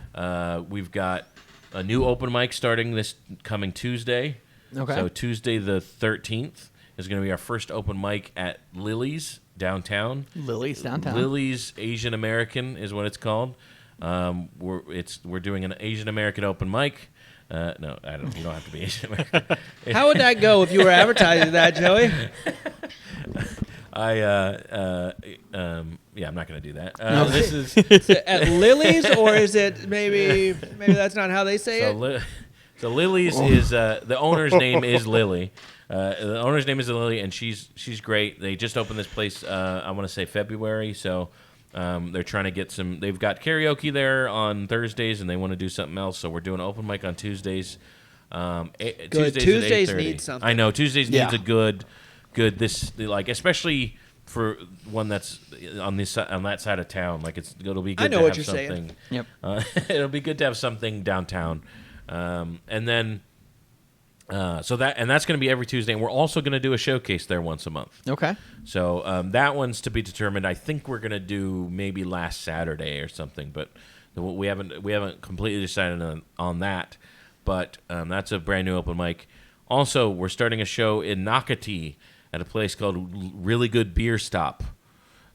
We've got a new open mic starting this coming Tuesday. Okay. So Tuesday the 13th is going to be our first open mic at Lily's downtown. Lily's downtown. Lily's Asian American is what it's called. We're doing an Asian American open mic. No, I don't. You don't have to be Asian American. How would that go if you were advertising that, Joey? Yeah, I'm not going to do that. No. This is Is it at Lily's, or is it maybe that's not how they say it? so Lily's is the owner's name is Lily. The owner's name is Lily, and she's great. They just opened this place. I want to say February. So they're trying to get some. They've got karaoke there on Thursdays, and they want to do something else. So we're doing an open mic on Tuesdays. Tuesdays at 8:30. need something. I know Tuesdays Yeah. needs a good especially for one that's on that side of town. Like it'll be good. I know to what have you're saying. something. Yep. It'll be good to have something downtown, and then that's going to be every Tuesday, and we're also going to do a showcase there once a month. Okay. So that one's to be determined. I think we're going to do maybe last Saturday or something, but we haven't completely decided on that. But that's a brand new open mic. Also, we're starting a show in Nocatee at a place called Really Good Beer Stop.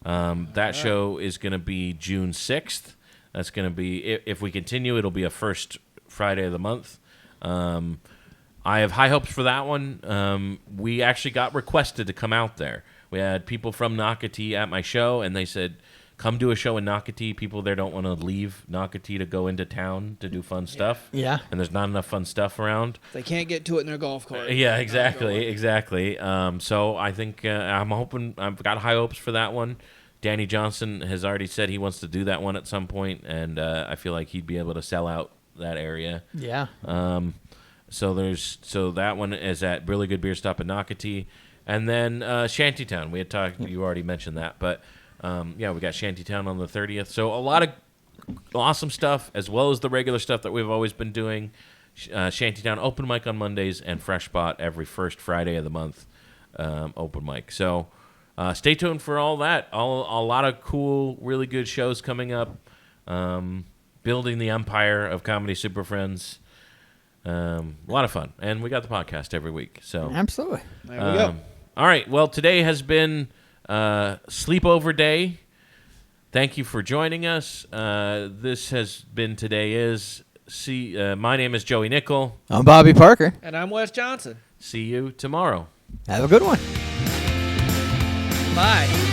That show is going to be June 6th. That's going to be, if we continue, it'll be a first Friday of the month. I have high hopes for that one. We actually got requested to come out there. We had people from Nocatee at my show, and they said, come do a show in Nocatee. People there don't want to leave Nocatee to go into town to do fun stuff. Yeah. And there's not enough fun stuff around. They can't get to it in their golf cart. Yeah, exactly. So I think I'm hoping, I've got high hopes for that one. Danny Johnson has already said he wants to do that one at some point, and I feel like he'd be able to sell out that area. Yeah. So that one is at Really Good Beer Stop in Nocatee, and then Shantytown. We had talked. You already mentioned that, but we got Shantytown on the 30th. So a lot of awesome stuff, as well as the regular stuff that we've always been doing. Shantytown open mic on Mondays, and Fresh Spot every first Friday of the month open mic. So stay tuned for all that. A lot of cool, really good shows coming up. Building the empire of Comedy Super Friends. A lot of fun. And we got the podcast every week. So Absolutely. There we go. all right. Well, today has been Sleepover Day. Thank you for joining us. This has been Today Is. My name is Joey Nickel. I'm Bobby Parker. And I'm Wes Johnson. See you tomorrow. Have a good one. Bye.